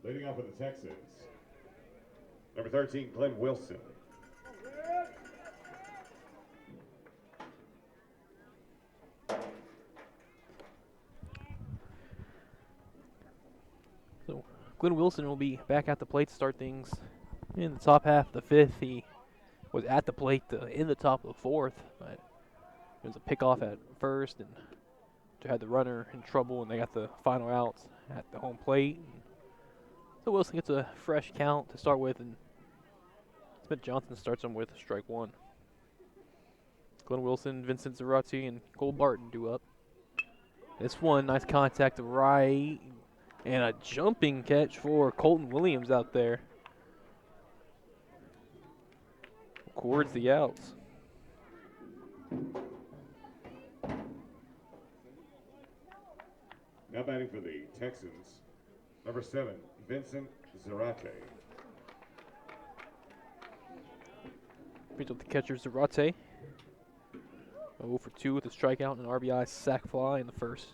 Leading off with the Texans, number 13, Glenn Wilson. So Glenn Wilson will be back at the plate to start things in the top half of the 5th. He was at the plate in the top of the 4th, but there was a pickoff at first, and they had the runner in trouble, and they got the final outs at the home plate. So Wilson gets a fresh count to start with, and Smith Johnson starts him with strike 1. Glenn Wilson, Vincent Zarate, and Cole Barton do up. This one, nice contact to right, and a jumping catch for Colton Williams out there. Records the outs. Now batting for the Texans, number 7, Vincent Zarate. Brings up the catcher Zarate. 0 for 2 with a strikeout and an RBI sac fly in the first.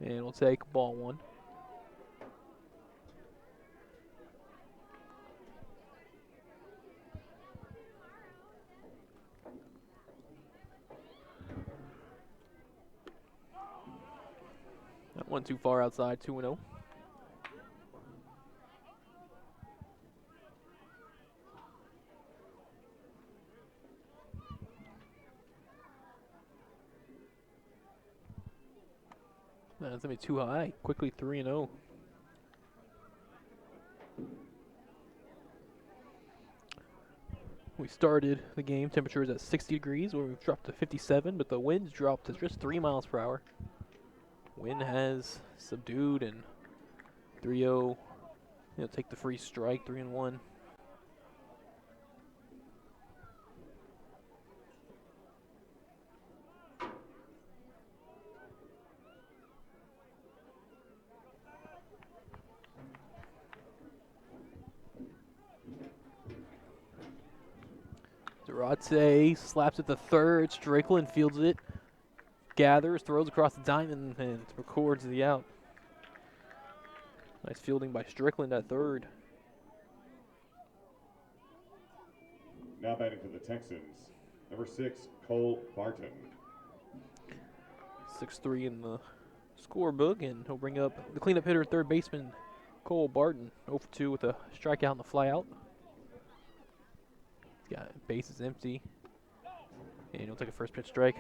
And we'll take ball 1. That one too far outside, 2-0. That's going to be too high. Quickly 3-0. We started the game, temperature is at 60 degrees, where we've dropped to 57, but the wind's dropped to just 3 miles per hour. Wind has subdued, and 3-0, take the free strike, 3-1. Zarate slaps at the third. Strickland fields it. Gathers, throws across the diamond, and records the out. Nice fielding by Strickland at third. Now batting for the Texans, number 6, Cole Barton. 6-3 in the scorebook, and he'll bring up the cleanup hitter, third baseman Cole Barton. 0-for-2 with a strikeout and the flyout. He's got bases empty, and he'll take a first pitch strike.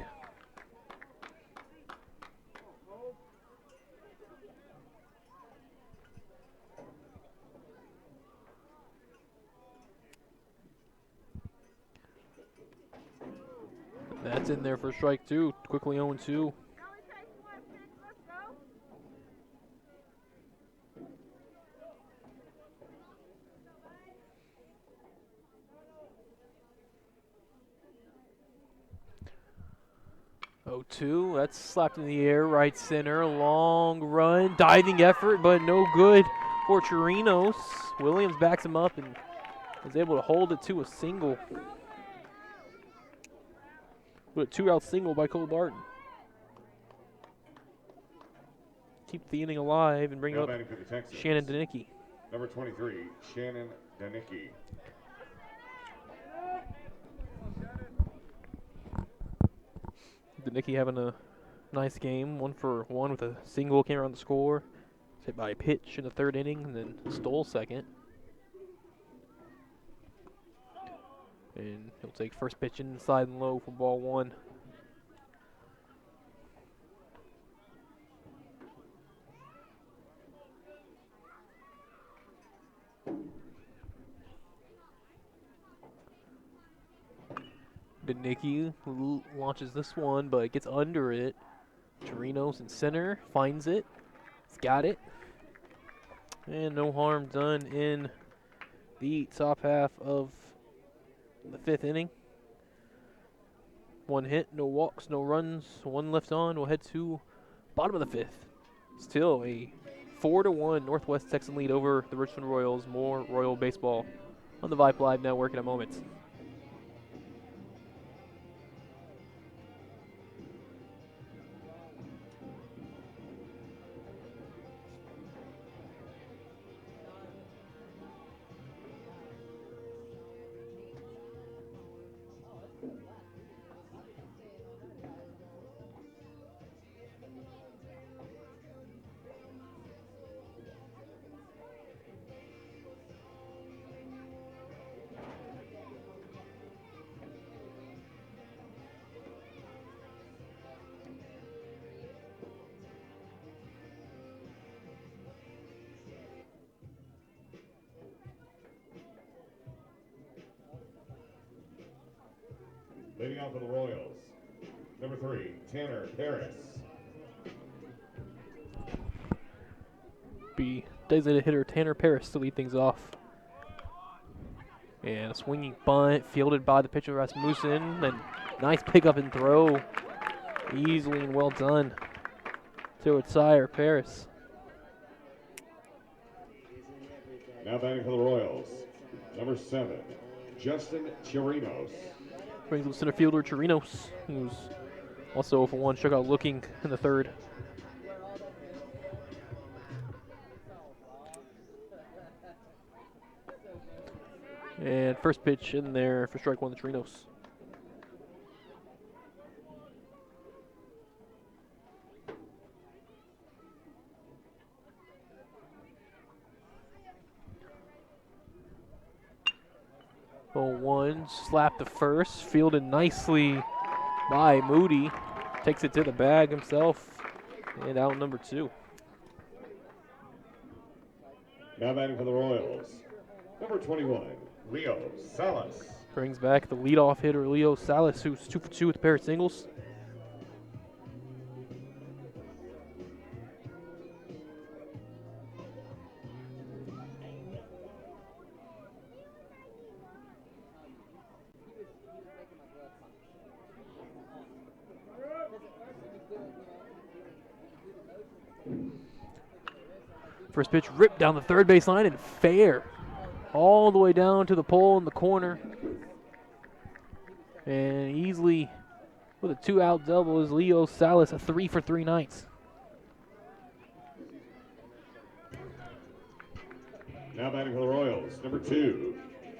That's in there for strike two. Quickly 0-2. That's slapped in the air, right center. Long run, diving effort, but no good for Chirinos. Williams backs him up and is able to hold it to a single. With a 2-out single by Cole Barton. Keep the inning alive and bring Now up batting for the Texans, Shannon Danicki. number 23, Shannon Danicki. Danicki having a nice game. 1-for-1 with a single, came around the score. Hit by a pitch in the third inning and then stole second. And he'll take first pitch inside and low for ball one. Danicki launches this one, but gets under it. Chirinos in center, finds it. He's got it. And no harm done in the top half of the fifth inning. 1 hit, no walks, no runs, 1 left on. We'll head to bottom of the fifth. Still a 4-1 Northwest Texan lead over the Richland Royals. More Royal baseball on the Vype Live Network in a moment. Leading off for the Royals, number 3, Tanner Harris. Be designated hitter Tanner Paris to lead things off. And a swinging bunt fielded by the pitcher Rasmussen. And nice pickup and throw. Easily and well done to its sire, Paris. Now batting for the Royals, number 7, Justin Chirinos. Brings up center fielder Chirinos, who's also 0-for-1, struck out looking in the third. And first pitch in there for strike one to Chirinos. One slap to first, fielded nicely by Moody. Takes it to the bag himself, and out number 2. Now batting for the Royals, number 21, Leo Salas. Brings back the leadoff hitter, Leo Salas, who's 2-for-2 with a pair of singles. First pitch ripped down the third base line and fair. All the way down to the pole in the corner. And easily with a 2-out double is Leo Salas, a 3 for 3 nights. Now batting for the Royals, number 2,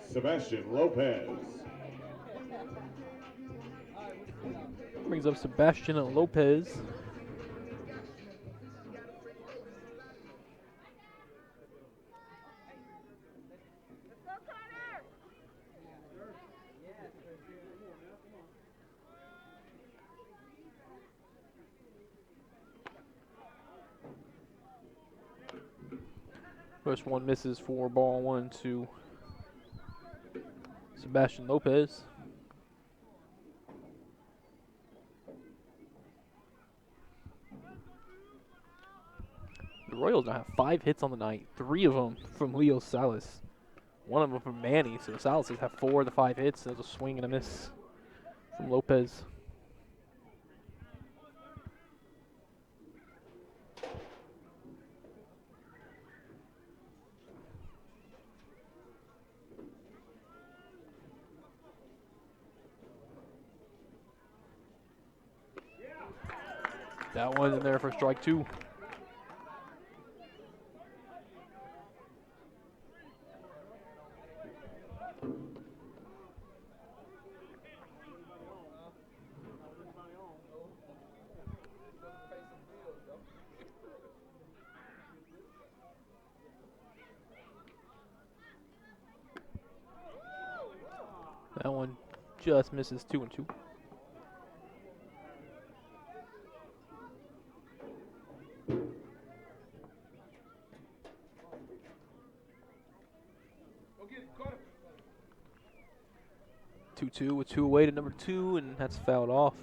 Sebastian Lopez. Brings up Sebastian Lopez. First one misses for ball 1 to Sebastian Lopez. The Royals now have 5 hits on the night, 3 of them from Leo Salas. 1 of them from Manny, so Salas has 4 of the 5 hits. There's a swing and a miss from Lopez. That one in there for strike 2. That one just misses 2-2. Two with 2 away to number 2, and that's fouled off.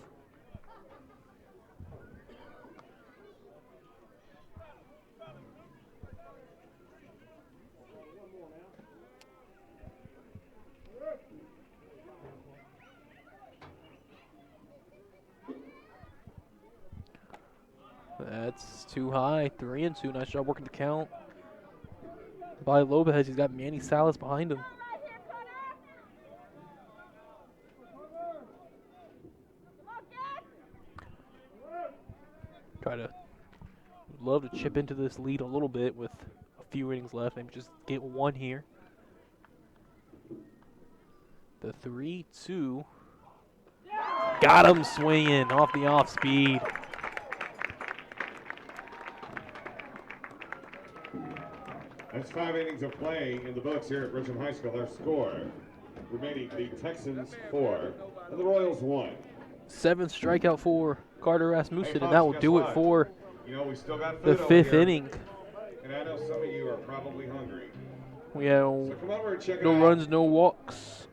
That's too high. 3-2. Nice job working the count by Lopez. He's got Manny Salas behind him. Love to chip into this lead a little bit with a few innings left. Maybe just get 1 here. The 3-2. Got him swinging off the off speed. That's 5 innings of play in the books here at Richland High School. Our score remaining the Texans 4 and the Royals 1. 7th strikeout for Carter Rasmussen, Hey, and that will do it for we still got the food 5th over here, inning. and I know some of you are probably hungry. We have So come over and check it no out. runs, no walks.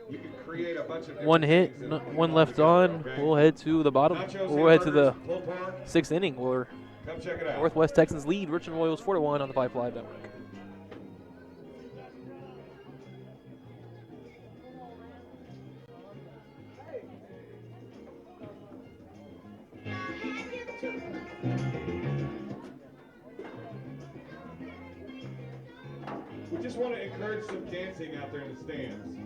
You can create a bunch of 1 hit, one left on. okay? We'll head to the bottom. Nachos, We'll head to the hamburgers, pulled pork. 6th inning where Come check it out. Northwest Texans lead Richland Royals 4-1 on the Vype Live Network. We just want to encourage some dancing out there in the stands.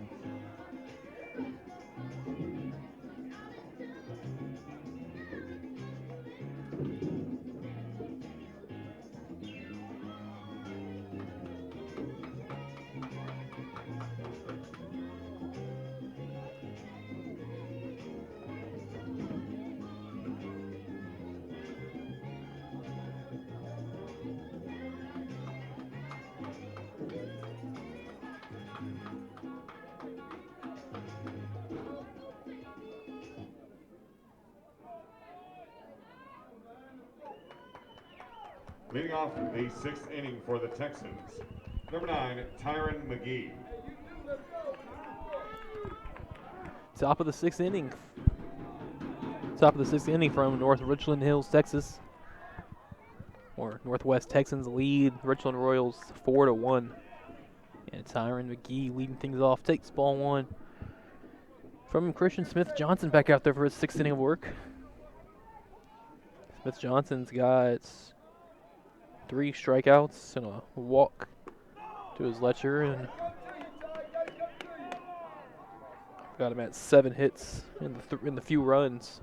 Leading off the 6th inning for the Texans, number 9, Tyron McGee. Top of the 6th inning. Top of the 6th inning from North Richland Hills, Texas. Or Northwest Texans lead Richland Royals 4-1. And Tyron McGee leading things off. Takes ball 1 from Christian Smith Johnson back out there for his 6th inning of work. Smith Johnson's got 3 strikeouts and a walk to his ledger, and Got him at 7 hits in the few runs.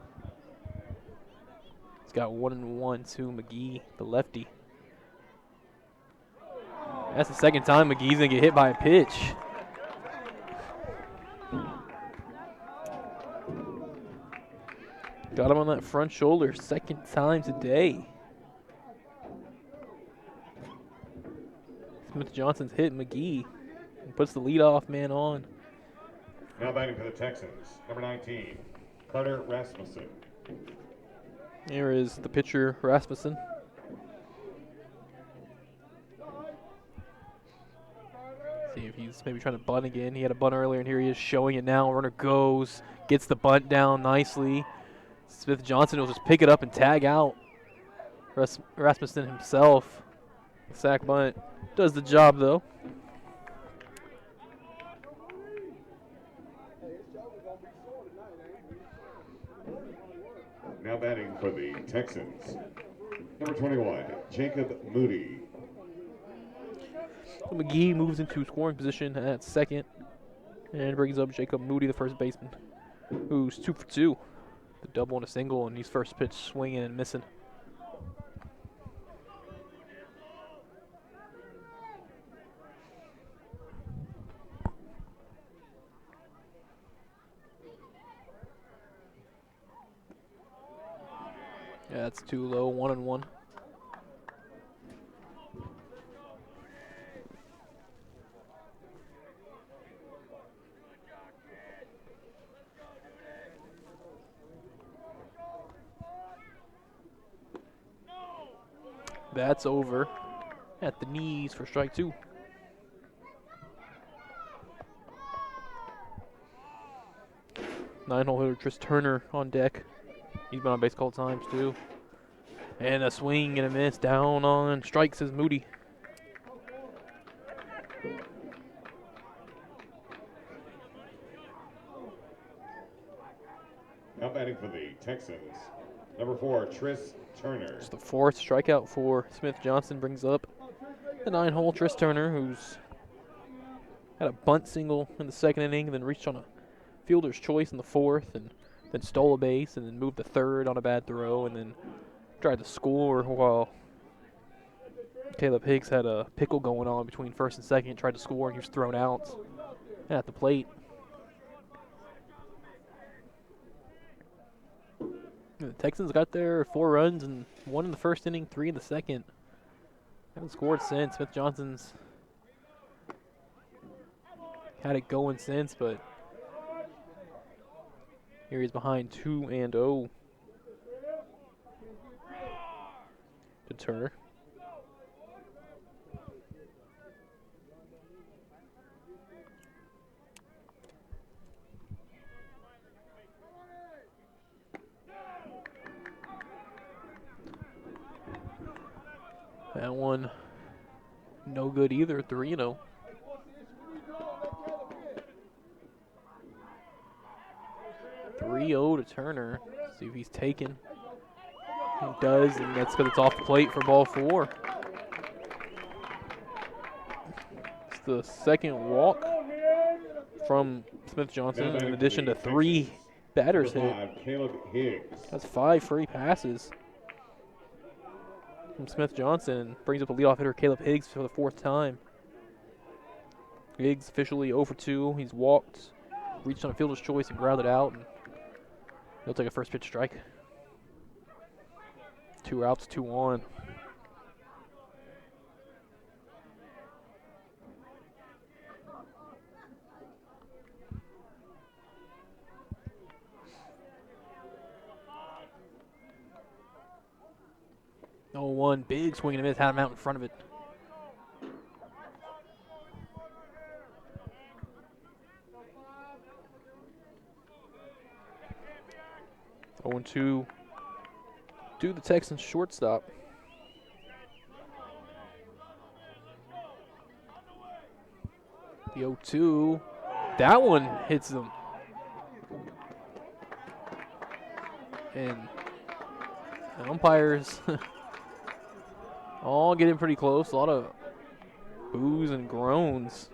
He's got 1-1 to McGee, the lefty. That's the second time McGee's gonna get hit by a pitch. Got him on that front shoulder, second time today. Smith Johnson's hit McGee and puts the leadoff man on. Now batting for the Texans, number 19, Carter Rasmussen. Here is the pitcher, Rasmussen. See if he's maybe trying to bunt again. He had a bunt earlier, and here he is showing it now. Runner goes, gets the bunt down nicely. Smith Johnson will just pick it up and tag out. Rasmussen himself, sack bunt, does the job though. Now batting for the Texans, number 21, Jacob Moody. So McGee moves into scoring position at second and brings up Jacob Moody, the first baseman, who's 2 for 2. The double and a single, and he's first pitch swinging and missing. Yeah, that's too low, 1-1. That's over at the knees for strike 2. Nine-hole hitter Tris Turner on deck. He's been on base a couple times too. And a swing and a miss down on strikes is Moody. Now batting for the Texans, number 4, Tris Turner. It's the 4th strikeout for Smith Johnson, brings up the 9-hole Tris Turner, who's had a bunt single in the 2nd inning, then reached on a fielder's choice in the 4th, and then stole a base, and then moved the 3rd on a bad throw, and then tried to score while Caleb Higgs had a pickle going on between 1st and 2nd, tried to score, and he was thrown out at the plate. The Texans got their 4 runs, and 1 in the 1st inning, 3 in the 2nd. Haven't scored since. Smith Johnson's had it going since, but here he's behind 2-0 to Turner. That one, no good either, 3-0. To Turner. See if he's taken. He does, and that's because it's off the plate for ball 4. It's the 2nd walk from Smith Johnson, in addition to 3 batters hit. Caleb Higgs. That's 5 free passes from Smith Johnson, and brings up the leadoff hitter Caleb Higgs for the 4th time. Higgs officially 0 for 2. He's walked, reached on a fielder's choice, and grounded out. And he'll take a first pitch strike. 2 outs, 2 on. Oh, 1 big swing and a miss, had him out in front of it. Oh, 1-2 to the Texans shortstop. The 0-2, that one hits them. And the umpires all getting pretty close. A lot of boos and groans.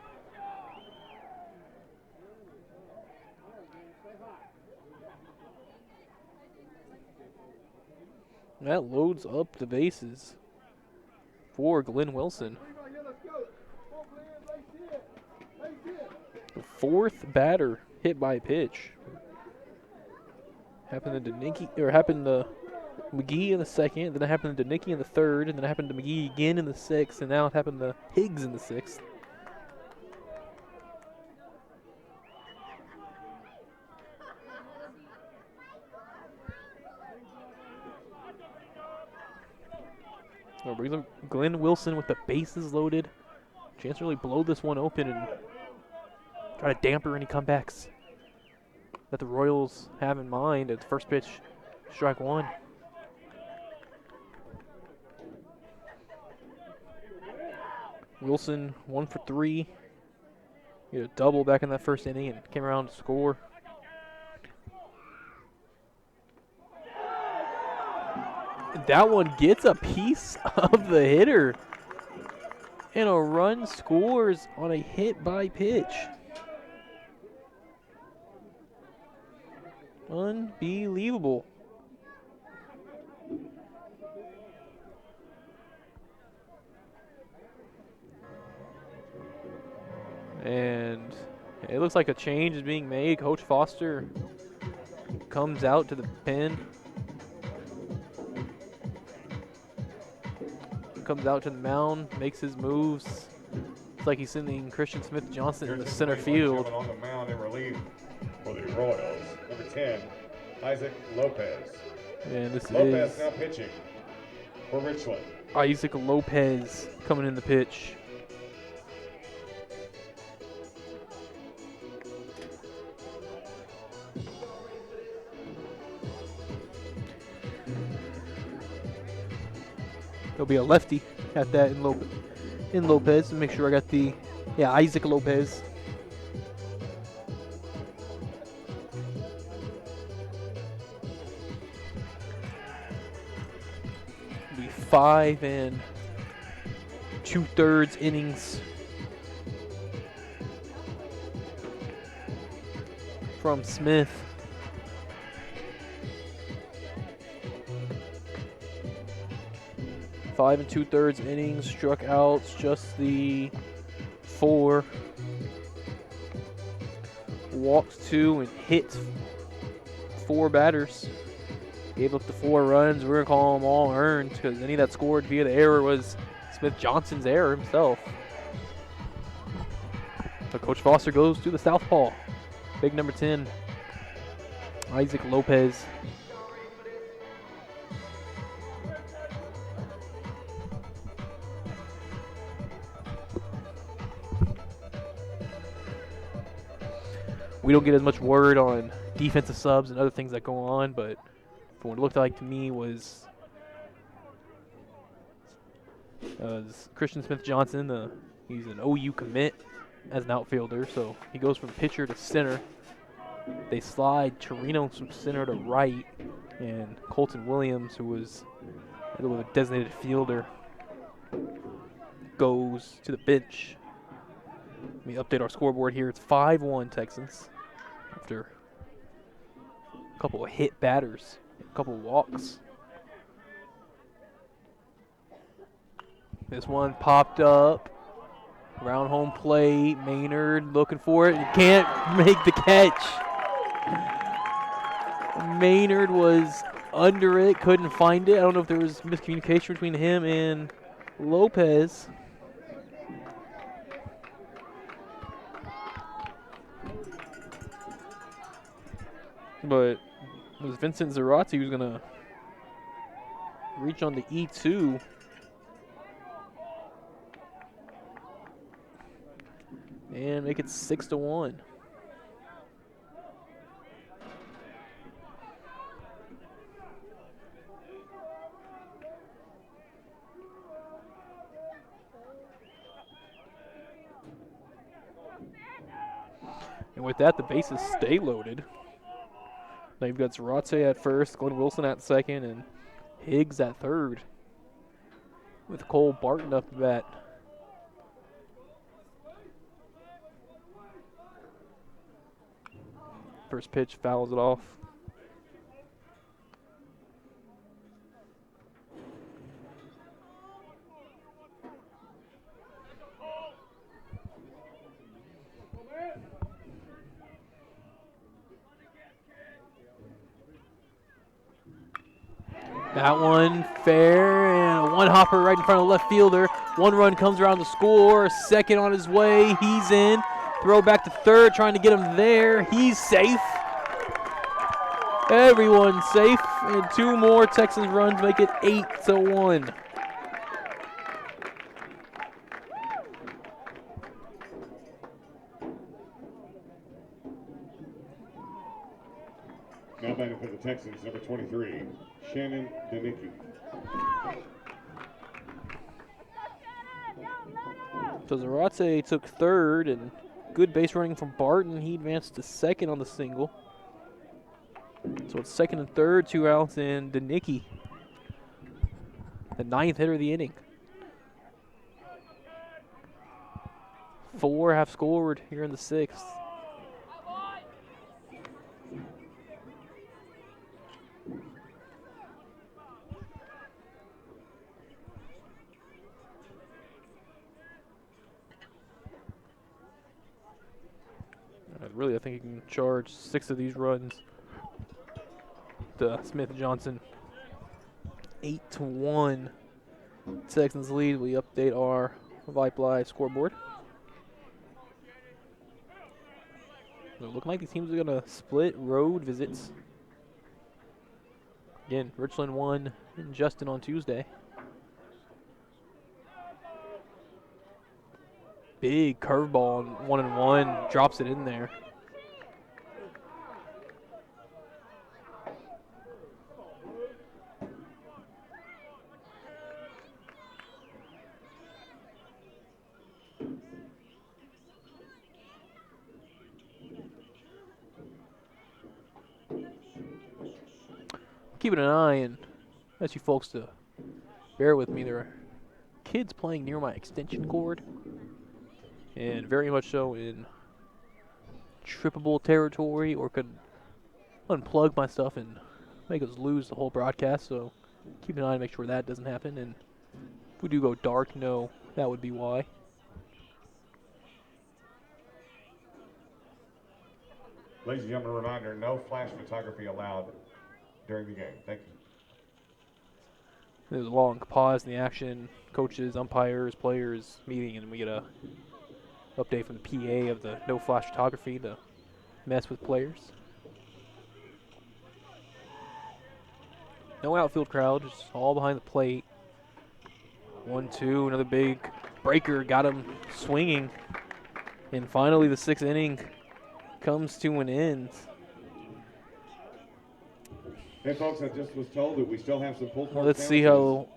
That loads up the bases for Glenn Wilson. The fourth batter hit by a pitch. Happened to McGee in the second, then it happened to Nicky in the third, and then it happened to McGee again in the sixth, and now it happened to Higgs in the sixth. So brings up Glenn Wilson with the bases loaded. Chance to really blow this one open and try to damper any comebacks that the Royals have in mind at the first pitch, strike one. Wilson 1 for 3. He had a double back in that first inning and came around to score. That one gets a piece of the hitter. And a run scores on a hit by pitch. Unbelievable. And it looks like a change is being made. Coach Foster comes out to the pen. Comes out to the mound, makes his moves. It's like he's sending Christian Smith Johnson in the center field. On the mound in relief for the Royals, number 10, Isaac Lopez. And this Lopez is now pitching for Richland. Isaac Lopez coming in the pitch. There'll be a lefty at that in Lopez. Make sure I got the, Isaac Lopez. It'll be 5 2/3 innings from Smith. Five 2/3 innings, struck out just the 4. Walked 2 and hit 4 batters. Gave up the 4 runs. We're going to call them all earned because any that scored via the error was Smith Johnson's error himself. So Coach Foster goes to the southpaw. Big number 10, Isaac Lopez. We don't get as much word on defensive subs and other things that go on, but from what it looked like to me was Christian Smith Johnson. He's an OU commit as an outfielder, so he goes from pitcher to center. They slide Torino from center to right, and Colton Williams, who was a designated fielder, goes to the bench. Let me update our scoreboard here. It's 5-1 Texans after a couple of hit batters, a couple of walks. This one popped up around home plate. Maynard looking for it. He can't make the catch. Maynard was under it, couldn't find it. I don't know if there was miscommunication between him and Lopez. But it was Vincent Zarate who was going to reach on the E2. And make it 6-1. And with that, the bases stay loaded. Now you've got Zarate at first, Glenn Wilson at second, and Higgs at third, with Cole Barton up the bat. First pitch fouls it off. That one fair, and one hopper right in front of the left fielder. One run comes around to score. Second on his way. He's in. Throw back to third, trying to get him there. He's safe. Everyone's safe, and two more Texans runs make it 8-1. Now batting for the Texans, number 23, Shannon Danicki. So Zarate took third, and good base running from Barton. He advanced to second on the single. So it's second and third, 2 outs, and Danicki, the 9th hitter of the inning. 4 have scored here in the 6th. Really, I think he can charge 6 of these runs to Smith Johnson. 8-1. Texans lead. We update our Vype Live scoreboard. It looking like these teams are going to split road visits. Again, Richland won in Justin on Tuesday. Big curveball on 1-1, drops it in there. Keeping an eye, and I ask you folks to bear with me. There are kids playing near my extension cord, and very much so in trippable territory, or could unplug my stuff and make us lose the whole broadcast. So keep an eye to make sure that doesn't happen. And if we do go dark, no, that would be why. Ladies and gentlemen, a reminder, no flash photography allowed during the game. Thank you. There's a long pause in the action. Coaches, umpires, players meeting, and we get a update from the PA of the no flash photography to mess with players. No outfield crowd, just all behind the plate. 1-2, another big breaker, got him swinging. And finally the 6th inning comes to an end. Hey folks, I just was told that we still have some full court Let's see sandwiches. how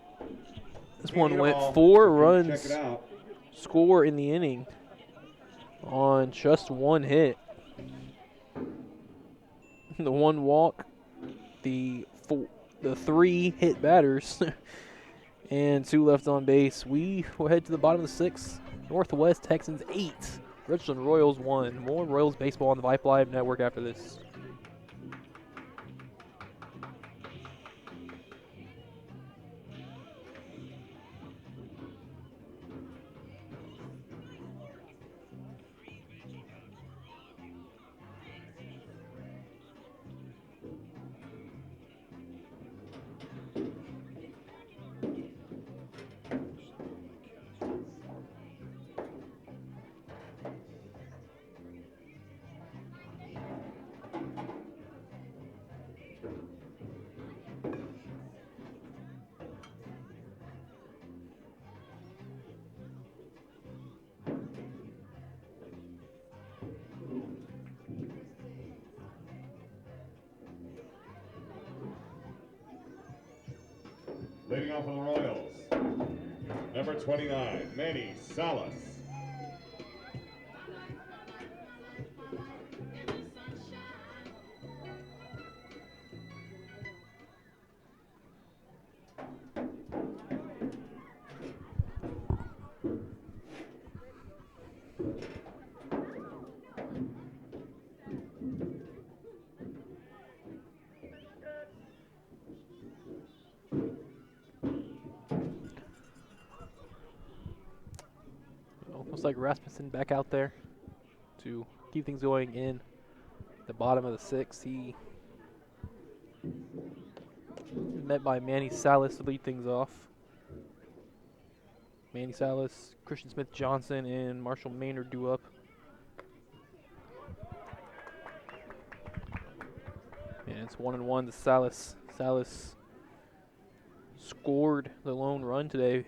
this one went. 4 runs Check it out. score in the inning on just 1 hit. The 1 walk, the 3 hit batters, and 2 left on base. We will head to the bottom of the 6th. Northwest Texans 8, Richland Royals 1. More Royals baseball on the Vype Live Network after this. Leading off for the Royals, number 29, Manny Salas. Looks like Rasmussen back out there to keep things going in the bottom of the 6th. He met by Manny Salas to lead things off. Manny Salas, Christian Smith-Johnson, and Marshall Maynard due up. And it's 1-1 to Salas. Salas scored the lone run today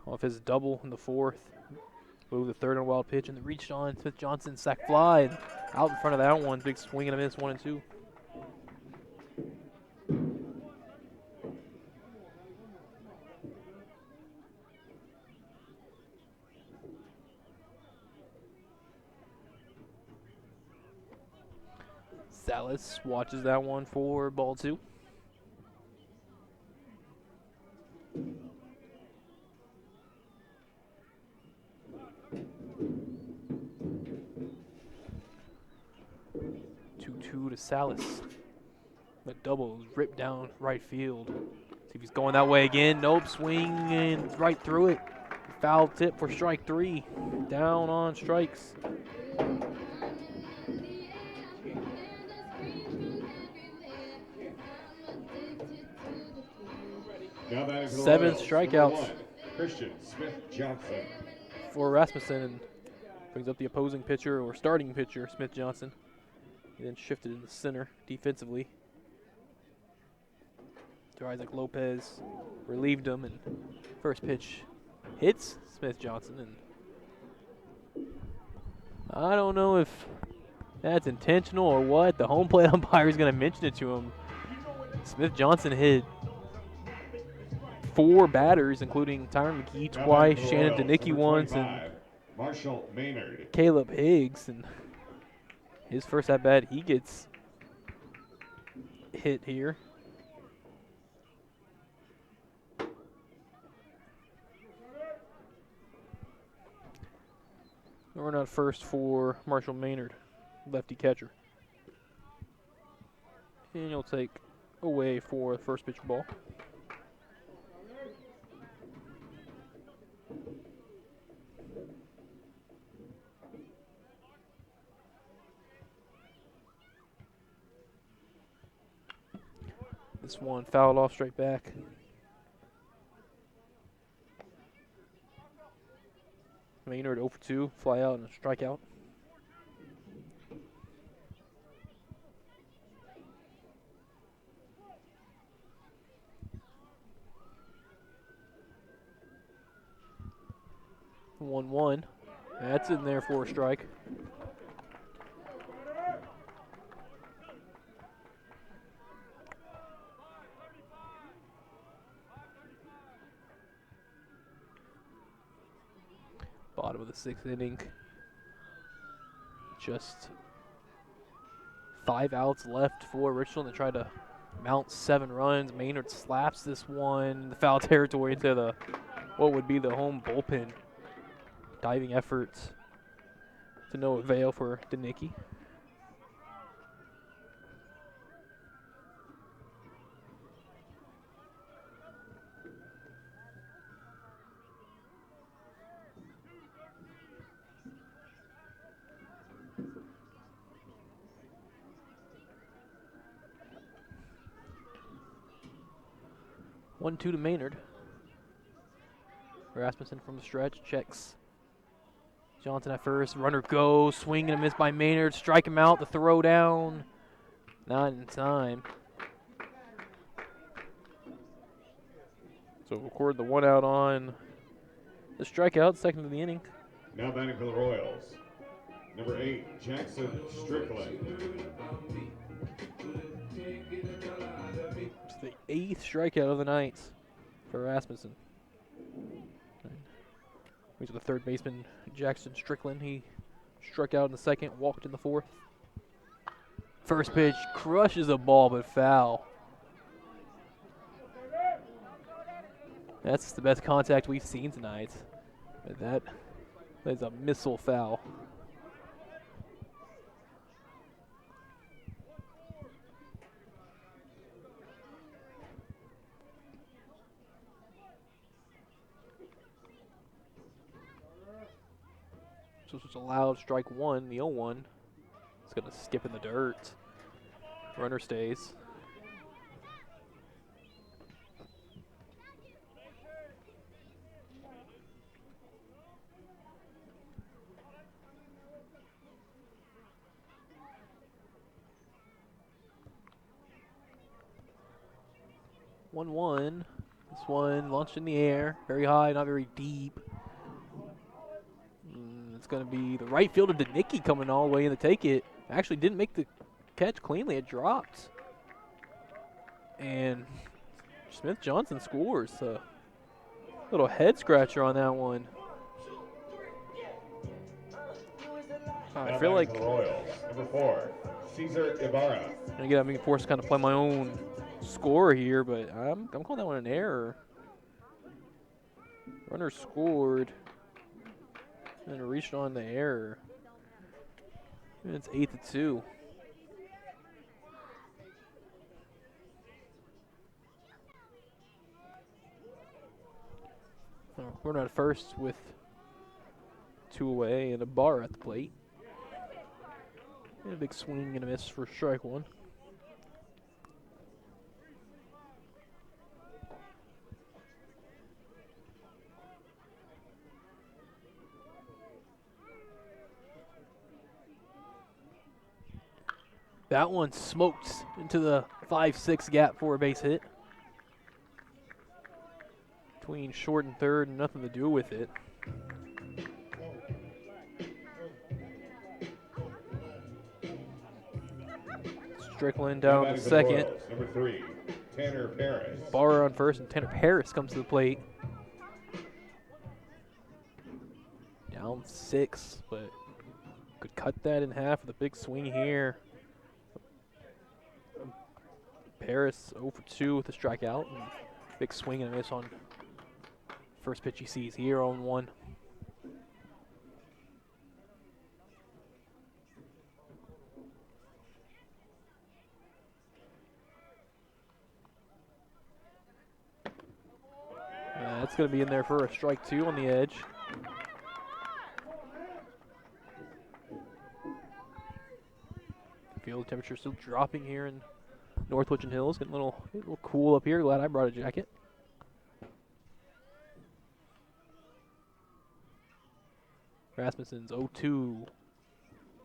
off his double in the fourth. Moved the third on a wild pitch and reached on Smith-Johnson, sac fly, and out in front of that one. Big swing and a miss, 1-2. Salas watches that one for ball 2. To Salas. The double is ripped down right field. See if he's going that way again. Nope, swing and right through it. Foul tip for strike 3. Down on strikes. Now batting for the 7 Royals, strikeouts. number 1, Christian Smith-Johnson. For Rasmussen, and brings up the opposing pitcher or starting pitcher, Smith-Johnson. He then shifted in the center defensively. To Isaac Lopez, relieved him, and first pitch hits Smith-Johnson. And I don't know if that's intentional or what. The home plate umpire is going to mention it to him. Smith-Johnson hit 4 batters, including Tyron McGee twice, Shannon Danicki once, and Marshall Maynard. Caleb Higgs. And his first at bat, he gets hit here. Run out first for Marshall Maynard, lefty catcher. And he'll take away for the first pitch ball. This one fouled off straight back. Maynard 0 for 2, fly out and a strikeout. One. That's in there for a strike. Bottom of the 6th inning. Just 5 outs left for Richland to try to mount 7 runs. Maynard slaps this one in the foul territory into the what would be the home bullpen. Diving efforts to no avail for Danicki. One-two to Maynard. Rasmussen from the stretch checks Johnson at first. Runner goes, swing and a miss by Maynard. Strike him out. The throw down, not in time. So record the 1 out on the strikeout, second of the inning. Now batting for the Royals, number 8, Jackson Strickland. It's the 8th strikeout of the night for Rasmussen. He's the third baseman, Jackson Strickland. He struck out in the second, walked in the fourth. First pitch crushes a ball, but foul. That's the best contact we've seen tonight. But that is a missile foul. So it's allowed strike 1, the 0-1. It's going to skip in the dirt. Runner stays. 1-1. This one launched in the air, very high, not very deep. It's going to be the right fielder Danicki coming all the way in to take it. Actually didn't make the catch cleanly. It dropped. And Smith-Johnson scores. A little head scratcher on that one. I feel like the Royals, number 4, Cesar Ibarra. I'm being forced to kind of play my own score here, but I'm calling that one an error. Runner scored and reached on the error. And it's 8-2. We're not first with 2 away and a bar at the plate. And a big swing and a miss for strike 1. That one smoked into the 5-6 gap for a base hit. Between short and third, and nothing to do with it. Strickland down to second. Number 3, Tanner Paris. Barr on first, and Tanner Paris comes to the plate. Down 6, but could cut that in half with a big swing here. Paris 0 for 2 with a strikeout. And big swing and a miss on first pitch he sees here on 1. That's going to be in there for a strike 2 on the edge. Field temperature still dropping here in North Wichita Hills. Getting a little cool up here. Glad I brought a jacket. Rasmussen's 0-2.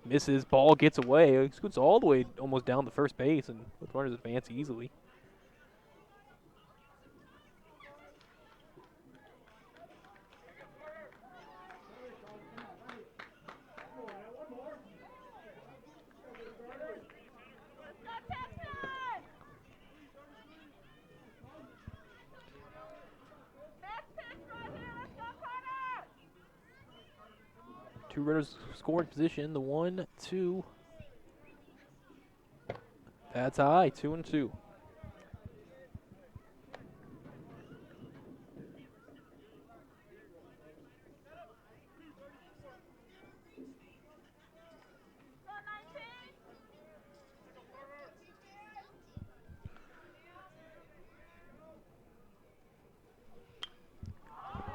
Misses. Ball gets away. He scoots all the way almost down the first base and with runners advance easily. Two runners scoring position. The 1-2. That's high. 2-2.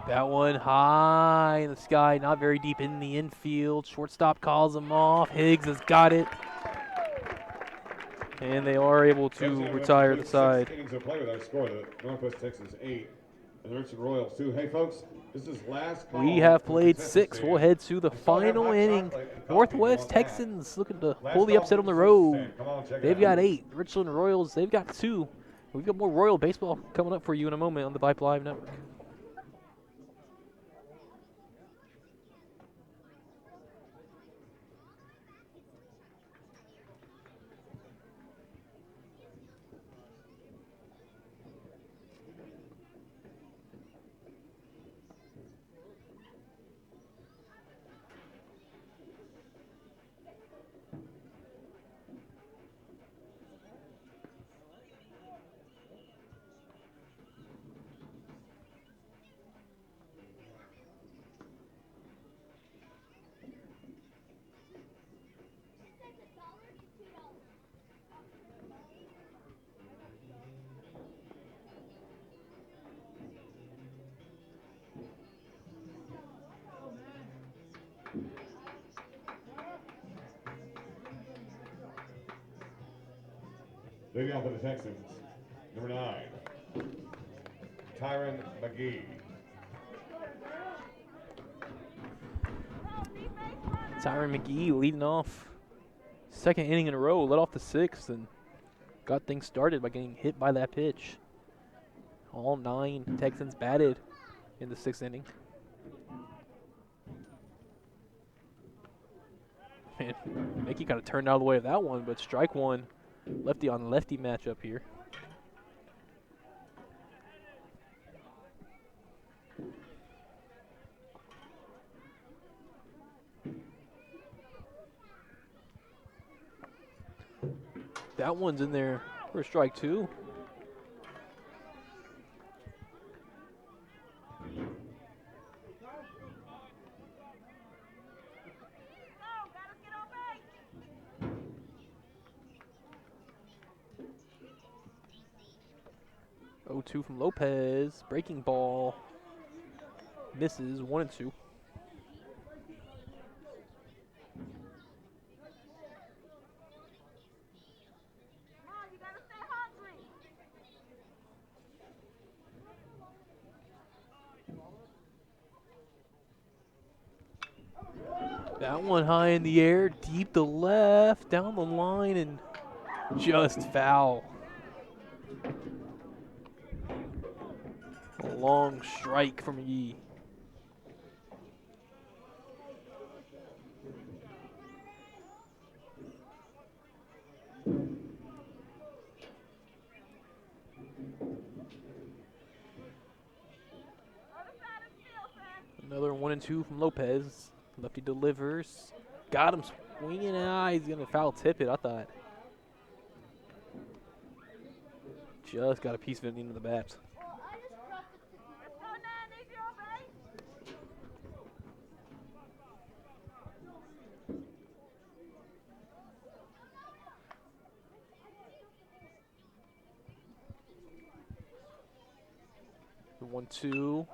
That one high in the sky, not very deep in the infield. Shortstop calls him off. Higgs has got it. And they are able to retire the side. 6 innings of play with our score, the Northwest Texans 8 and the Richland Royals 2. Hey, folks, this is last call. We have played 6. We'll head to the final inning. Northwest Texans looking to pull the upset on the road. They've got 8. Richland Royals, they've got 2. We've got more Royal baseball coming up for you in a moment on the Vype Live Network. Leading off for the Texans, number 9, Tyron McGee. Tyron McGee leading off. Second inning in a row, led off the 6th and got things started by getting hit by that pitch. All 9 Texans batted in the 6th inning. Man, Mickey kind of turned out of the way of that one, but strike one. Lefty on lefty matchup here. That one's in there for strike 2. Oh, 2 from Lopez. Breaking ball. Misses 1 and 2. That one high in the air, deep to left, down the line, and just foul. A long strike from Yee. Another 1 and 2 from Lopez. Lefty delivers. Got him swinging. He's going to foul tip it, I thought. Just got a piece of it into the bats. The 1-2.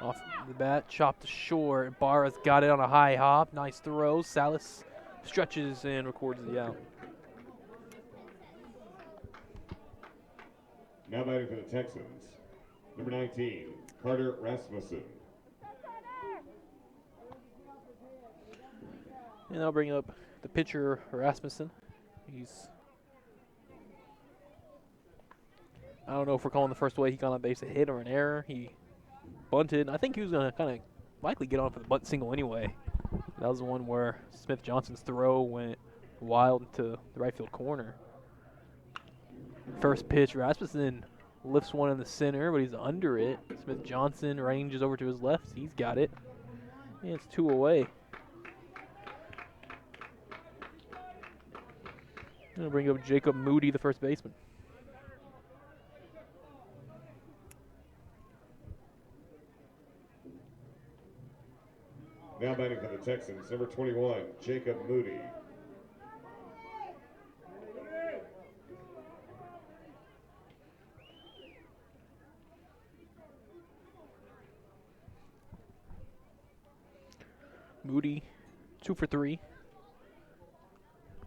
Off the bat, chopped to short. Barra's got it on a high hop. Nice throw. Salas stretches and records the out. Now batting for the Texans, number 19, Carter Rasmussen. And I'll bring up the pitcher, Rasmussen. I don't know if we're calling the first way he got on base a hit or an error. He bunted. I think he was going to kind of likely get on for the bunt single anyway. That was the one where Smith Johnson's throw went wild to the right field corner. First pitch, Rasmussen lifts one in the center, but he's under it. Smith Johnson ranges over to his left. He's got it. And it's 2 away. I'm going to bring up Jacob Moody, the first baseman. Now batting for the Texans, number 21, Jacob Moody. Moody, 2 for 3.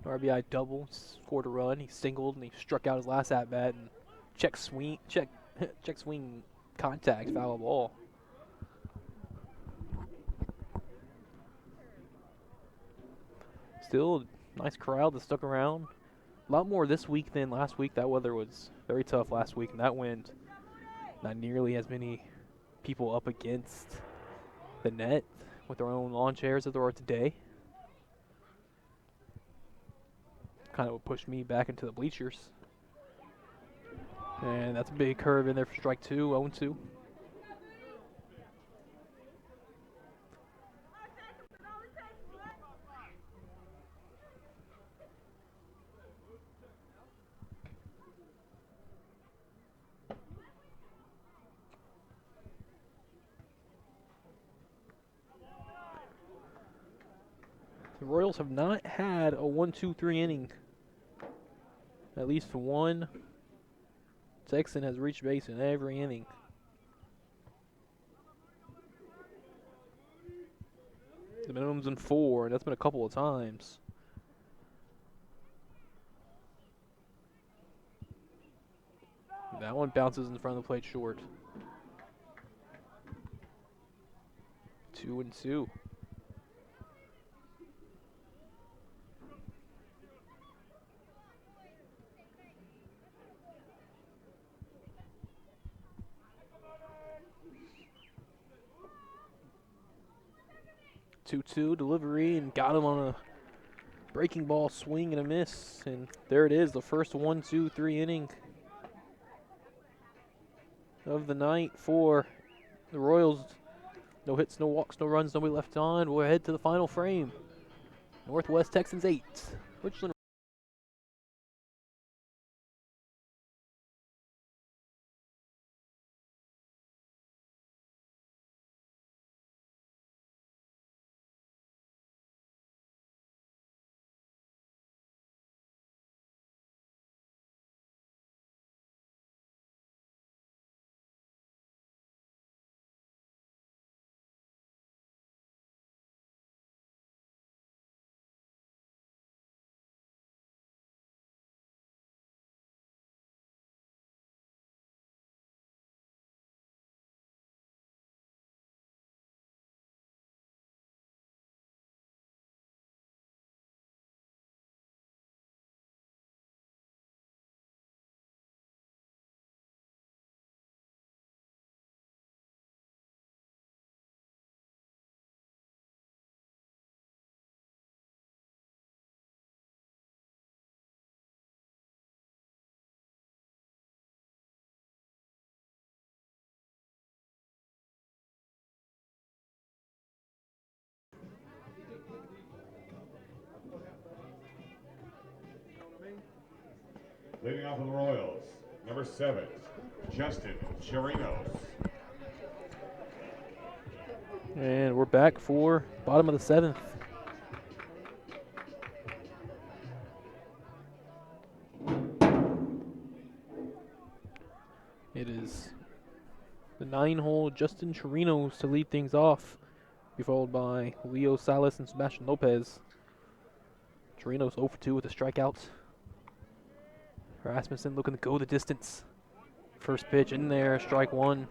RBI double, scored a run. He singled and he struck out his last at bat and check swing contact, foul ball. Still a nice crowd that stuck around. A lot more this week than last week. That weather was very tough last week, and that wind, not nearly as many people up against the net with their own lawn chairs as there are today. Kind of pushed me back into the bleachers. And that's a big curve in there for strike 2, 0-2. The Royals have not had a 1-2-3 inning. At least for one Texan has reached base in every inning. The minimum's in 4, and that's been a couple of times. That one bounces in front of the plate short. 2-2. 2-2 delivery and got him on a breaking ball swing and a miss. And there it is, the first 1-2-3 inning of the night for the Royals. No hits, no walks, no runs, nobody left on. We'll head to the final frame. Northwest Texans 8, Richland. Leading off for the Royals, number 7, Justin Chirinos. And we're back for bottom of the 7th. It is the 9-hole Justin Chirinos to lead things off, be followed by Leo Salas and Sebastian Lopez. Chirinos 0 for 2 with a strikeout. Rasmussen looking to go the distance. First pitch in there, strike 1.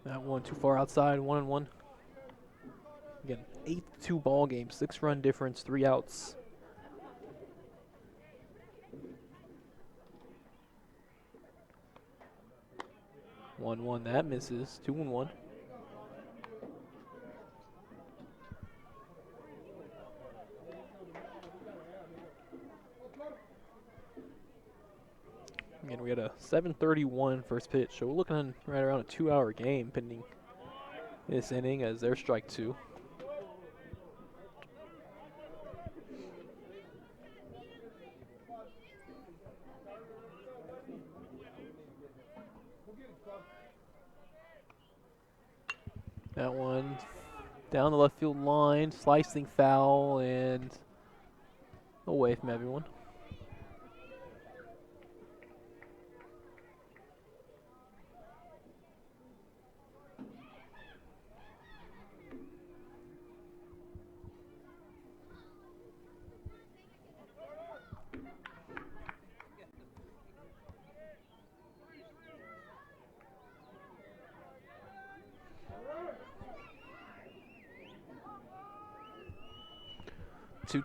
That one too far outside, 1-1. Again, 8-2 ball game, 6-run difference, 3 outs. One, that misses. 2-1. Again, we had a 7:31 first pitch, so we're looking at right around a 2-hour game pending this inning as their strike 2. That one down the left field line, slicing foul and away from everyone.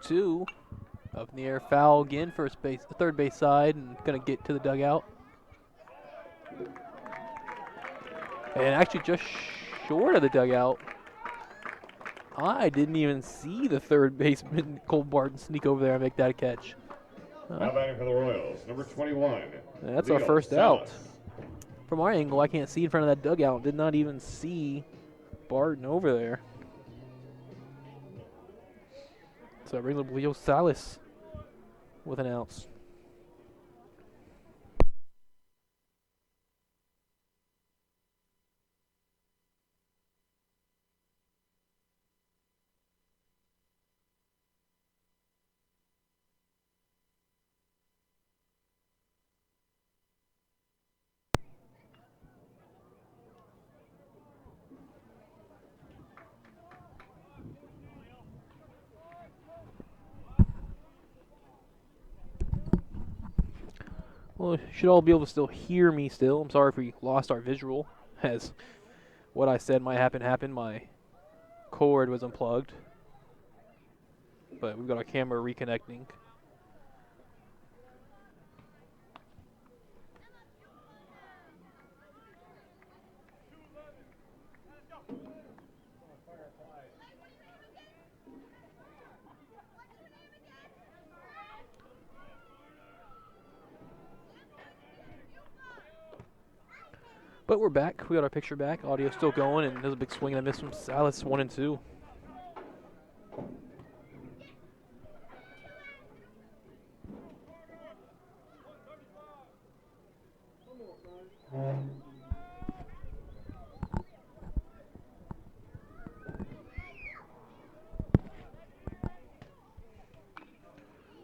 Two up in the air, foul again, third base side, and gonna get to the dugout. And actually just short of the dugout. I didn't even see the third baseman Cole Barton sneak over there and make that catch. Now batting for the Royals, number 21. That's our first out. From our angle, I can't see in front of that dugout. Did not even see Barton over there. So it brings up Leo Salas with an out. Well, you should all be able to still hear me still. I'm sorry if we lost our visual, as what I said might happen happened. My cord was unplugged. but we've got our camera reconnecting. But we're back. We got our picture back. Audio still going, and there's a big swing and a miss from Salas, 1 and 2.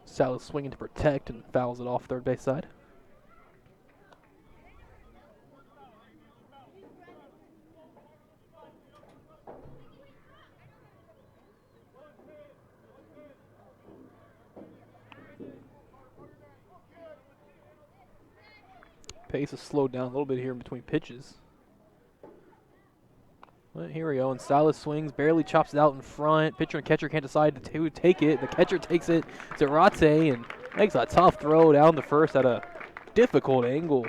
Salas swinging to protect and fouls it off third base side. Pace has slowed down a little bit here in between pitches. But here we go, and Salas swings, barely chops it out in front. Pitcher and catcher can't decide to take it. The catcher takes it. Zarate and makes a tough throw down the first at a difficult angle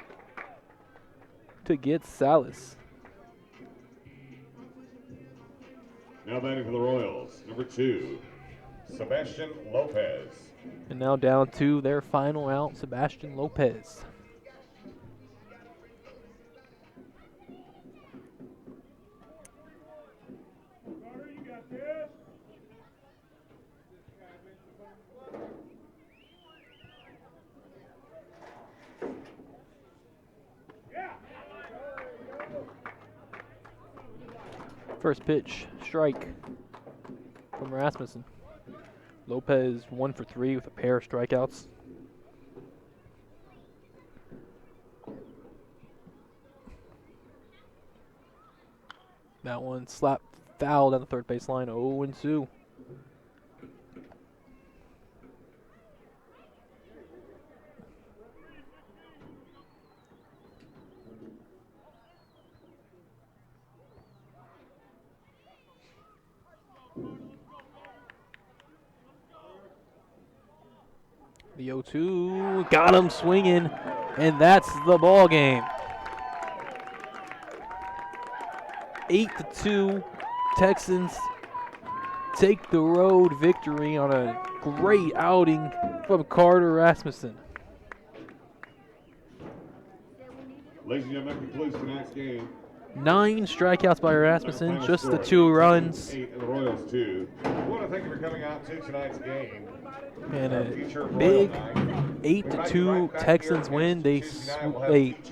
to get Salas. Now batting for the Royals, number 2, Sebastian Lopez. And now down to their final out, Sebastian Lopez. First pitch, strike from Rasmussen. Lopez 1 for 3 with a pair of strikeouts. That one slapped foul down the third baseline, 0 and 2. The 0-2 got him swinging, and that's the ball game. 8-2, Texans take the road victory on a great outing from Carter Rasmussen. Ladies and gentlemen, concludes tonight's game. 9 strikeouts by Rasmussen, just the 2 runs. 8 and the Royals 2. I want to thank you for coming out to tonight's game. And a big 8-2 Texans win. They split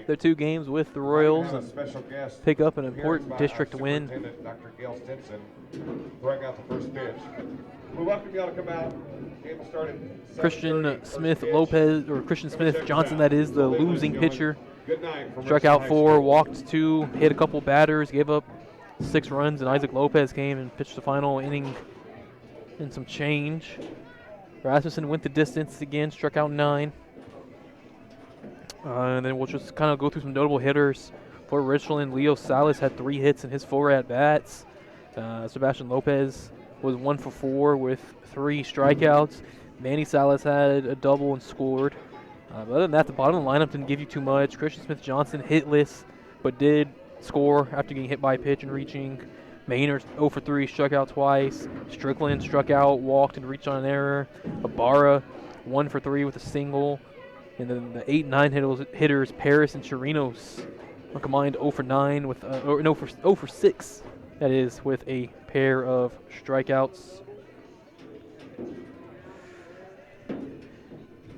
their 2 games with the Royals and pick up an important district win. Dr. Gail Stinson throwing out the first pitch. We welcome y'all to come out. Game started. Christian Smith Lopez, or Christian Smith Johnson, that is the losing pitcher. Good night. Struck out 4, walked 2, hit a couple batters, gave up 6 runs, and Isaac Lopez came and pitched the final inning and some change. Rasmussen went the distance again, struck out 9. And then we'll just kind of go through some notable hitters. For Richland, Leo Salas had 3 hits in his 4 at-bats. Sebastian Lopez was 1 for 4 with 3 strikeouts. Manny Salas had a double and scored. But other than that, the bottom of the lineup didn't give you too much. Christian Smith Johnson hitless, but did score after getting hit by a pitch and reaching. Maynard 0 for 3, struck out twice. Strickland struck out, walked, and reached on an error. Ibarra 1 for 3 with a single. And then the 8-9 hitters, Paris and Chirinos, are combined 0 for 9 with 0 for 6. That is with a pair of strikeouts.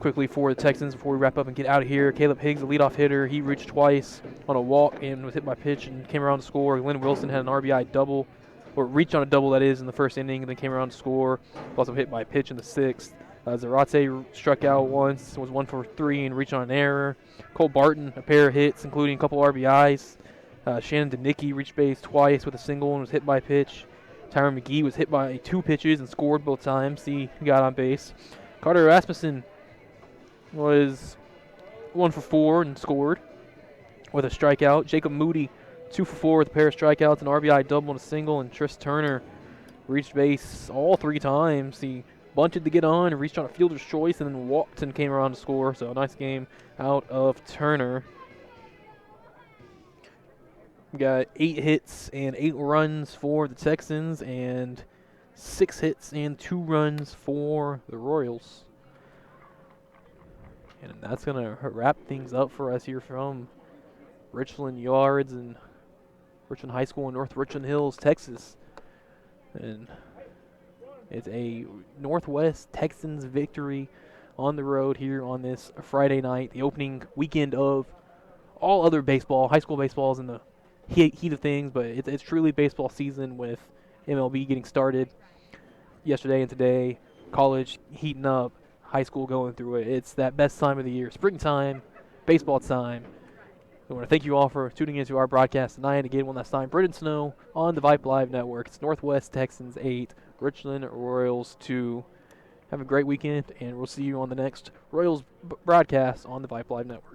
Quickly for the Texans before we wrap up and get out of here. Caleb Higgs, the leadoff hitter, he reached twice on a walk and was hit by pitch and came around to score. Glenn Wilson had an RBI double, or reached on a double, that is, in the first inning, and then came around to score. Also hit by a pitch in the 6th. Zarate struck out once, was 1 for 3 and reached on an error. Cole Barton, a pair of hits, including a couple RBIs. Shannon Denicki reached base twice with a single and was hit by a pitch. Tyron McGee was hit by 2 pitches and scored both times. He got on base. Carter Rasmussen was 1 for 4 and scored with a strikeout. Jacob Moody, 2 for 4 with a pair of strikeouts, an RBI double and a single. And Tris Turner reached base all 3 times. He bunted to get on, reached on a fielder's choice, and then walked and came around to score. So a nice game out of Turner. We got 8 hits and 8 runs for the Texans and 6 hits and 2 runs for the Royals. And that's going to wrap things up for us here from Richland Yards and Richland High School in North Richland Hills, Texas. And it's a Northwest Texans victory on the road here on this Friday night, the opening weekend of all other baseball. High school baseball is in the heat of things, but it's truly baseball season with MLB getting started yesterday and today, college heating up, high school going through it. It's that best time of the year, springtime, baseball time. I want to thank you all for tuning into our broadcast tonight. Again, one last time, Britton Snow on the Vype Live Network. It's Northwest Texans 8, Richland Royals 2. Have a great weekend, and we'll see you on the next Royals broadcast on the Vype Live Network.